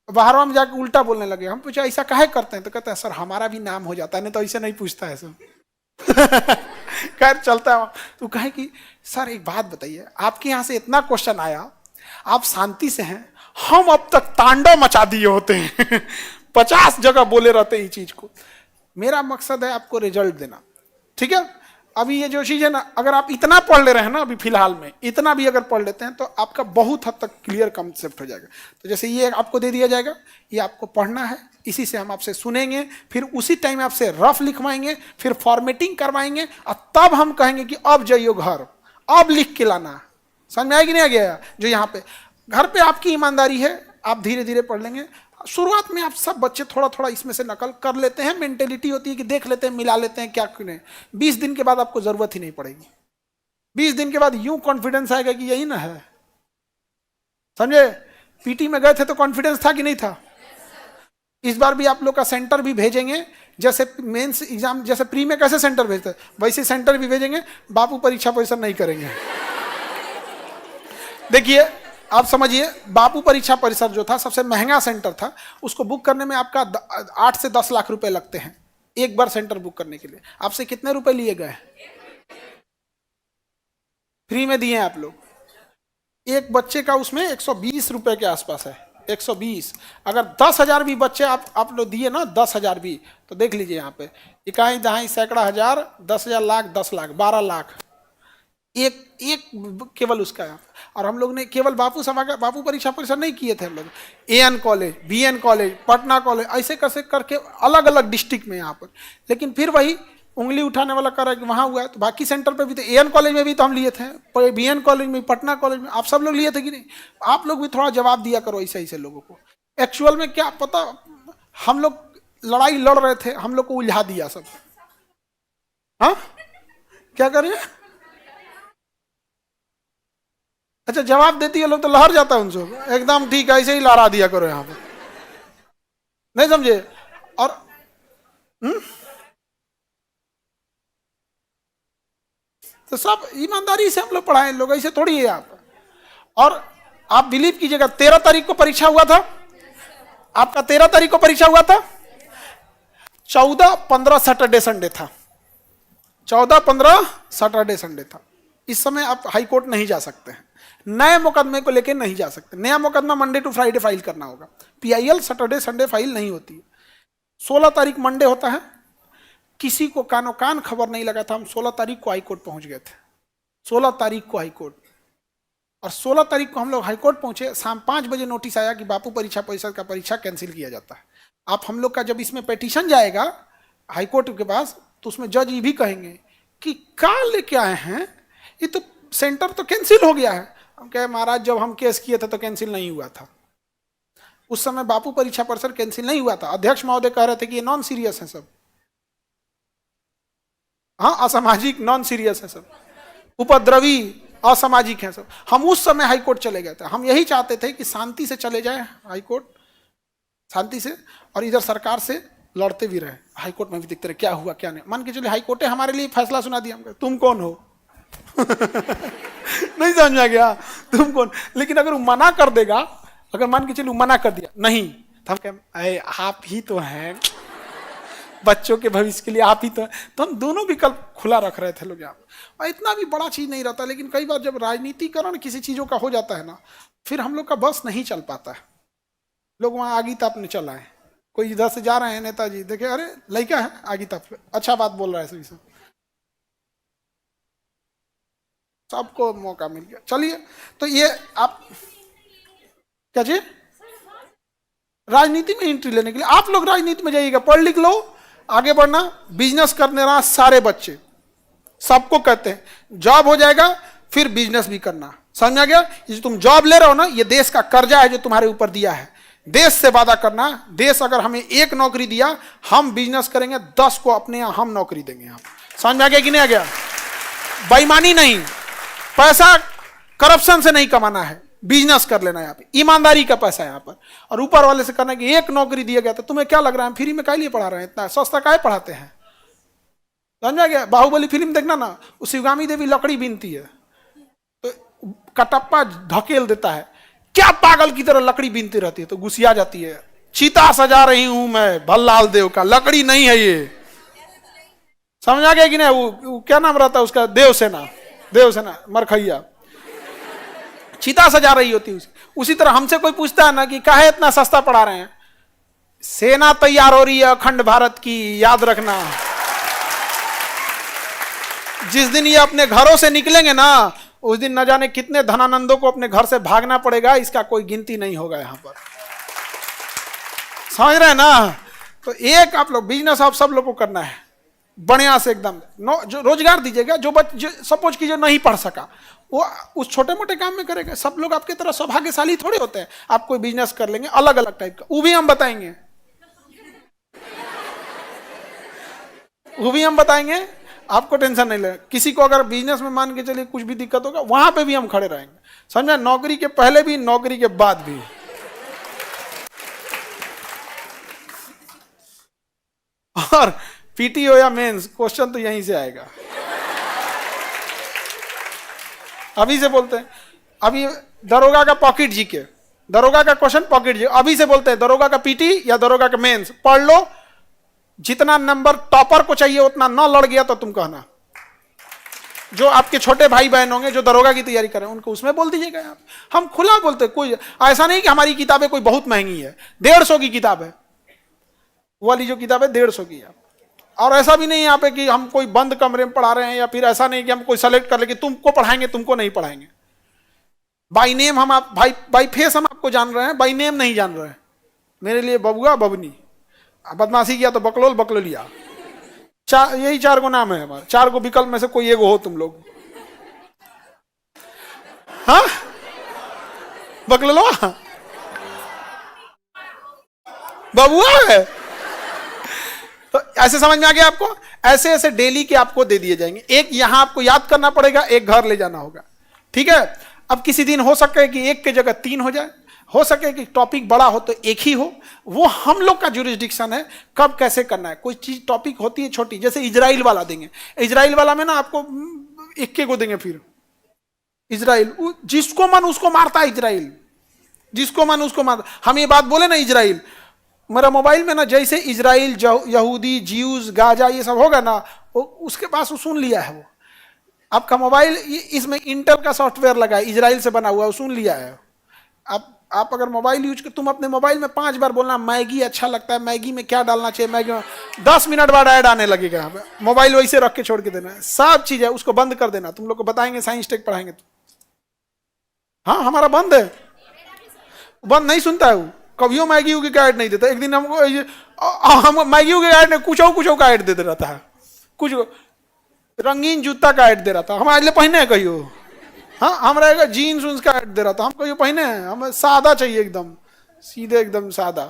बाहरवा में जाके उल्टा बोलने लगे। हम पूछा ऐसा काहे करते हैं, तो कहते हैं सर हमारा भी नाम हो जाता है, नहीं तो ऐसे नहीं पूछता है सब। खैर चलता है। तो कहे कि सर एक बात बताइए, आपके यहाँ से इतना क्वेश्चन आया, आप शांति से हैं, हम अब तक तांडव मचा दिए होते हैं। 50 जगह बोले रहते हैं इस चीज को। मेरा मकसद है आपको रिजल्ट देना, ठीक है। अभी ये जो चीज है ना, अगर आप इतना पढ़ ले रहे हैं ना, अभी फिलहाल में इतना भी अगर पढ़ लेते हैं तो आपका बहुत हद तक क्लियर कंसेप्ट हो जाएगा। तो जैसे ये आपको दे दिया जाएगा, ये आपको पढ़ना है, इसी से हम आपसे सुनेंगे, फिर उसी टाइम आपसे रफ लिखवाएंगे, फिर फॉर्मेटिंग करवाएंगे, और तब हम कहेंगे कि अब जाइयो घर, अब लिख के लाना। समझ में आया कि नहीं आ गया? जो यहाँ पे घर पे आपकी ईमानदारी है, आप धीरे धीरे पढ़ लेंगे। शुरुआत में आप सब बच्चे थोड़ा थोड़ा इसमें से नकल कर लेते हैं, मेंटेलिटी होती है कि देख लेते हैं, मिला लेते हैं, क्या क्यों नहीं। 20 दिन के बाद आपको जरूरत ही नहीं पड़ेगी। 20 दिन के बाद यूं कॉन्फिडेंस आएगा कि यही ना है। समझे? पीटी में गए थे तो कॉन्फिडेंस था कि नहीं था? इस बार भी आप लोग का सेंटर भी भेजेंगे, जैसे मेंस एग्जाम, जैसे प्री में कैसे सेंटर भेजते वैसे सेंटर भी भेजेंगे। बापू परीक्षा परिसर नहीं करेंगे। देखिए आप समझिए, बापू परीक्षा परिसर जो था सबसे महंगा सेंटर था, उसको बुक करने में आपका 8 से 10 लाख रुपए लगते हैं एक बार सेंटर बुक करने के लिए। आपसे कितने रुपए लिए गए? फ्री में दिए हैं आप लोग। एक बच्चे का उसमें 120 रुपए के आसपास है, 120। अगर 10,000 भी बच्चे आप लोग दिए ना, 10,000 भी, तो देख लीजिए यहाँ पे इकाई दहाई सैकड़ा हजार, 10,000 लाख, 10 लाख, 12 लाख एक केवल उसका है। और हम लोग ने केवल बापू परीक्षा परिसर नहीं किए थे, हम लोग AN college, BN college, Patna college, ऐसे कैसे करके अलग अलग डिस्ट्रिक्ट में यहाँ पर। लेकिन फिर वही उंगली उठाने वाला कर रहा है कि वहाँ हुआ है, तो बाकी सेंटर पे भी तो, एएन कॉलेज में भी तो हम लिए थे, बीएन कॉलेज में, पटना कॉलेज में, आप सब लोग लिए थे कि नहीं? आप लोग भी थोड़ा जवाब दिया करो ऐसे ऐसे लोगों को। एक्चुअल में क्या पता, हम लोग लड़ाई लड़ रहे थे, हम लोग को उलझा दिया सब। हाँ क्या करें? अच्छा जवाब देती है लोग तो लहर जाता है उनसे, एकदम ठीक है, ऐसे ही लहरा दिया करो यहाँ पे। नहीं समझे? और तो सब ईमानदारी से हम लोग पढ़ाए, लोग ऐसे थोड़ी है आप। और आप बिलीव कीजिएगा, 13 तारीख को परीक्षा हुआ था आपका, 13 तारीख को परीक्षा हुआ था, 14-15 सैटरडे संडे था, 14-15 सैटरडे संडे था। इस समय आप हाई कोर्ट नहीं जा सकते हैं, नए मुकदमे को लेकर नहीं जा सकते। नया मुकदमा मंडे टू फ्राइडे फाइल करना होगा, पीआईएल सैटरडे संडे फाइल नहीं होती है। 16 तारीख मंडे होता है, किसी को कानो कान खबर नहीं लगा था, हम 16 तारीख को हाई कोर्ट पहुंच गए थे। 16 तारीख को हाई कोर्ट, और 16 तारीख को हम लोग हाई कोर्ट पहुंचे। शाम 5 बजे नोटिस आया कि बापू परीक्षा परिषद का परीक्षा कैंसिल किया जाता है। आप हम लोग का जब इसमें पिटीशन जाएगा हाई कोर्ट के पास, तो उसमें जज ये भी कहेंगे कि क्या लेके आए हैं, ये तो सेंटर तो कैंसिल हो गया है। हम कहे महाराज जब हम केस किए थे तो कैंसिल नहीं हुआ था, उस समय बापू परीक्षा परिसर कैंसिल नहीं हुआ था। अध्यक्ष महोदय कह रहे थे कि ये नॉन सीरियस है सब, हाँ असामाजिक नॉन सीरियस है सब, उपद्रवी असामाजिक है सब। हम उस समय हाईकोर्ट चले गए थे। हम यही चाहते थे कि शांति से चले जाए हाईकोर्ट, शांति से, और इधर सरकार से लड़ते भी रहे। हाई कोर्ट में भी देखते रहे क्या हुआ क्या नहीं। मान के चलिए हाई कोर्ट ने हमारे लिए फैसला सुना दिया, हम तुम कौन हो नहीं समझ में आ गया, तुम कौन। लेकिन अगर वो मना कर देगा, अगर मान के चलिए मना कर दिया नहीं, तो हम कहें आप ही तो हैं, बच्चों के भविष्य के लिए आप ही तो हैं। तो हम दोनों विकल्प खुला रख रहे थे लोग यहाँ। और इतना भी बड़ा चीज नहीं रहता, लेकिन कई बार जब राजनीतिकरण किसी चीजों का हो जाता है ना, फिर हम लोग का बस नहीं चल पाता है। लोग वहां आगे ताप ने चला है, कोई इधर से जा रहे हैं नेताजी देखे, अरे लड़का है आगे ताप, अच्छा बात बोल रहा है, सभी सब सबको मौका मिल गया। चलिए, तो ये आप क्या जी, राजनीति में एंट्री लेने के लिए आप लोग राजनीति में जाइएगा, पढ़ लिख लो, आगे बढ़ना, बिजनेस करने रहा। सारे बच्चे सबको कहते हैं जॉब हो जाएगा फिर बिजनेस भी करना, समझ आ गया। ये जो तुम जॉब ले रहे हो ना, ये देश का कर्जा है जो तुम्हारे ऊपर दिया है। देश से वादा करना, देश अगर हमें 1 नौकरी दिया, हम बिजनेस करेंगे 10 को अपने यहाँ हम नौकरी देंगे। यहाँ समझ में आ गया कि नहीं आ गया। बेईमानी नहीं, पैसा करप्शन से नहीं कमाना है, बिजनेस कर लेना है यहाँ पे, ईमानदारी का पैसा है यहाँ पर। और ऊपर वाले से करना कि 1 नौकरी दिया गया, तो तुम्हें क्या लग रहा है फ्री में काहे लिए पढ़ा रहे हैं, इतना सस्ता काहे पढ़ाते हैं। समझ आ गया। बाहुबली फिल्म देखना ना, उस शिवगामी देवी लकड़ी बीनती है तो कटप्पा ढकेल देता है, क्या पागल की तरह लकड़ी बीनती रहती है, तो गुस्सिया जाती है, चीता सजा रही हूं मैं भल्लाल देव का, लकड़ी नहीं है ये। समझ आ गया कि नहीं। वो क्या नाम रहता है उसका, देवसेना, देवसेना मरखैया, चीता सजा रही होती है। उसी तरह हमसे कोई पूछता है ना कि काहे इतना सस्ता पढ़ा रहे हैं, सेना तैयार हो रही है अखंड भारत की, याद रखना। जिस दिन ये अपने घरों से निकलेंगे ना, उस दिन न जाने कितने धनानंदों को अपने घर से भागना पड़ेगा, इसका कोई गिनती नहीं होगा यहां पर। समझ रहे हैं ना। तो एक आप लोग बिजनेस आप सब लोग को करना है बढ़िया से एकदम, जो रोजगार दीजिएगा। जो सपोज कीजिए नहीं पढ़ सका, वो उस छोटे मोटे काम में करेगा। सब लोग आपके तरह सौभाग्यशाली थोड़े होते हैं। आप कोई बिजनेस कर लेंगे अलग अलग टाइप का, वो भी हम बताएंगे, वो भी हम बताएंगे, आपको टेंशन नहीं लेना। किसी को अगर बिजनेस में मान के चलिए कुछ भी दिक्कत होगा, वहां पे भी हम खड़े रहेंगे, समझा। नौकरी के पहले भी, नौकरी के बाद भी। और पीटी हो या मेंस, क्वेश्चन तो यहीं से आएगा। अभी से बोलते हैं, अभी दरोगा का पॉकेट जीके, दरोगा का क्वेश्चन पॉकेट जी, अभी से बोलते हैं दरोगा का पीटी या दरोगा का मेंस पढ़ लो। जितना नंबर टॉपर को चाहिए उतना न लड़ गया तो तुम कहना। जो आपके छोटे भाई बहन होंगे जो दरोगा की तैयारी कर रहे हैं, उनको उसमें बोल दीजिएगा। आप हम खुला बोलते हैं, कोई ऐसा नहीं कि हमारी किताबें कोई बहुत महंगी है, 150 की किताब है, वो वाली जो किताब है 150 की है। और ऐसा भी नहीं यहाँ पे कि हम कोई बंद कमरे में पढ़ा रहे हैं, या फिर ऐसा नहीं कि हम कोई सेलेक्ट कर ले कि तुमको पढ़ाएंगे तुमको नहीं पढ़ाएंगे। बाई नेम हम आप, बाई फेस हम आपको जान रहे हैं, बाई नेम नहीं जान रहे हैं। मेरे लिए बबुआ बबनी, बदमाशी किया तो बकलोल बकलोलिया, यही 4 गो नाम है हमारे। 4 गो विकल्प में से कोई एक हो तुम लोग। हाँ बकलोलवा बबुआ है। तो ऐसे समझ में आ गया आपको। ऐसे ऐसे डेली के आपको दे दिए जाएंगे। एक यहां आपको याद करना पड़ेगा, एक घर ले जाना होगा, ठीक है। अब किसी दिन हो सके कि 1 की जगह 3 हो जाए, हो सके कि टॉपिक बड़ा हो तो 1 ही हो, वो हम लोग का जुरिस्डिक्शन है कब कैसे करना है। कोई चीज टॉपिक होती है छोटी, जैसे इजराइल वाला देंगे, इजराइल वाला में ना आपको 1 को देंगे। फिर इजराइल, जिसको मन उसको मारता है इजराइल, जिसको मन उसको मारता। हम ये बात बोले ना इजराइल, मेरा मोबाइल में ना जैसे इजराइल, यहूदी, ज्यूज, गाजा ये सब होगा ना, उसके पास वो सुन लिया है। वो आपका मोबाइल इसमें इंटेल का सॉफ्टवेयर लगा है, इजराइल से बना हुआ, वो सुन लिया है। आप अगर मोबाइल यूज कर, तुम अपने मोबाइल में 5 बार बोलना मैगी अच्छा लगता है, मैगी में क्या डालना चाहिए, मैगी में 10 मिनट बाद ऐड आने लगेगा। यहाँ पे मोबाइल वैसे रख के छोड़ के देना है, सब चीज है उसको बंद कर देना। तुम लोग को बताएंगे, साइंस टेक पढ़ाएंगे तो। हाँ हमारा बंद है, बंद नहीं सुनता है वो, कभी मैगी उगी का ऐड नहीं देता। एक दिन हमको हम मैगी उगी ऐड नहीं, कुछ का ऐड दे रहता है, कुछ रंगीन जूता का ऐड दे रहा था। हम आज ले पहने कहियो, हाँ हम रहेगा जीन्स उन्स का ऐड दे रहा था, हम कहियो पहने हैं, हमें सादा चाहिए एकदम सीधे, एकदम सादा।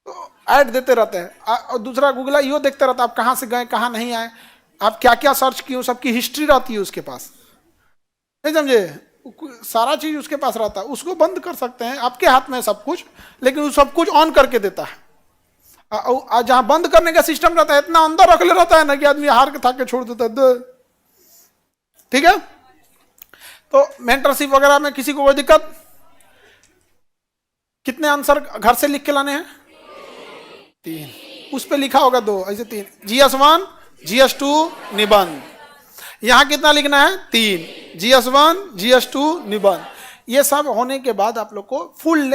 तो ऐड देते रहते हैं। और दूसरा गूगल यो देखते रहता है आप कहाँ से गए कहाँ नहीं आए, आप क्या क्या सर्च किए, सबकी हिस्ट्री रहती है उसके पास, नहीं समझे। सारा चीज उसके पास रहता है, उसको बंद कर सकते हैं, आपके हाथ में सब कुछ, लेकिन वो सब कुछ ऑन करके देता है। जहां बंद करने का सिस्टम रहता है इतना अंदर रख ले रहता है ना कि आदमी हार के थाक के छोड़ देता है। ठीक है, तो मेंटरशिप वगैरह में किसी को कोई दिक्कत? कितने आंसर घर से लिख के लाने हैं? 3। उस पे लिखा होगा 2, ऐसे 3। GS1 GS2 निबंध। यहां कितना लिखना है? 3। GS1 GS2 निबंध। ये सब होने के बाद आप लोग को फुल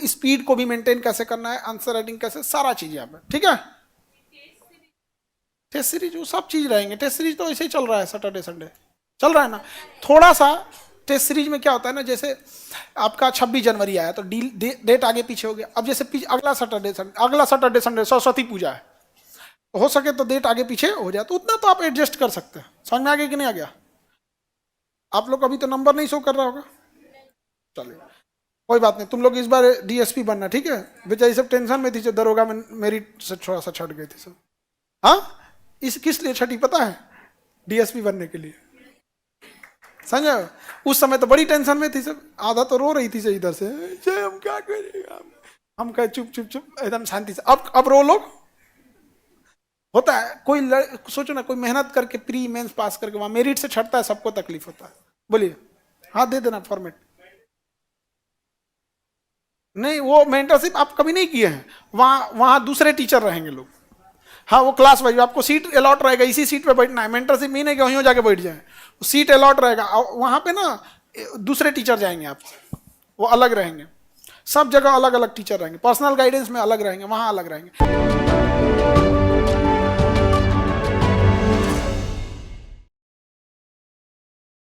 स्पीड को भी मेंटेन कैसे करना है, आंसर राइटिंग कैसे, सारा चीज यहाँ पे। ठीक है, टेस्ट सीरीज वो सब चीज रहेंगे। टेस्ट सीरीज तो ऐसे ही चल रहा है, सैटरडे संडे चल रहा है ना। थोड़ा सा टेस्ट सीरीज में क्या होता है ना, जैसे आपका 26 जनवरी आया तो डेट आगे पीछे हो गया। अब जैसे अगला सैटरडे संडे सरस्वती पूजा है, तो हो सके तो डेट आगे पीछे हो जाए, तो उतना तो आप एडजस्ट कर सकते हैं। समझ में आ गया कि नहीं आ गया? आप लोग अभी तो नंबर नहीं शो कर रहा होगा, चलिए कोई बात नहीं। तुम लोग इस बार DSP बनना, ठीक है? बेचारी सब टेंशन में थी जो दरोगा में मेरिट से थोड़ा सा छट गए थे सब। हाँ, किस लिए छठी पता है? DSP बनने के लिए, समझे? उस समय तो बड़ी टेंशन में थी सब, आधा तो रो रही थी से इधर से, हम क्या करेंगे, हम कहे चुप चुप चुप एकदम शांति से। अब रो लोग होता है। कोई सोचो ना, कोई मेहनत करके प्री मेंस पास करके वहां मेरिट से छटता है, सबको तकलीफ होता है। बोलिए, हाथ दे देना फॉर्मेट। नहीं, वो मेंटरशिप आप कभी नहीं किए हैं। वहां दूसरे टीचर रहेंगे लोग। हाँ, वो क्लास वाइज आपको सीट अलॉट रहेगा, इसी सीट पे बैठना है। मेंटरशिप नहीं कि वहीं जाके बैठ जाए, सीट अलॉट रहेगा। वहां पे ना दूसरे टीचर जाएंगे आप, वो अलग रहेंगे। सब जगह अलग अलग टीचर रहेंगे। पर्सनल गाइडेंस में अलग रहेंगे, वहां अलग रहेंगे।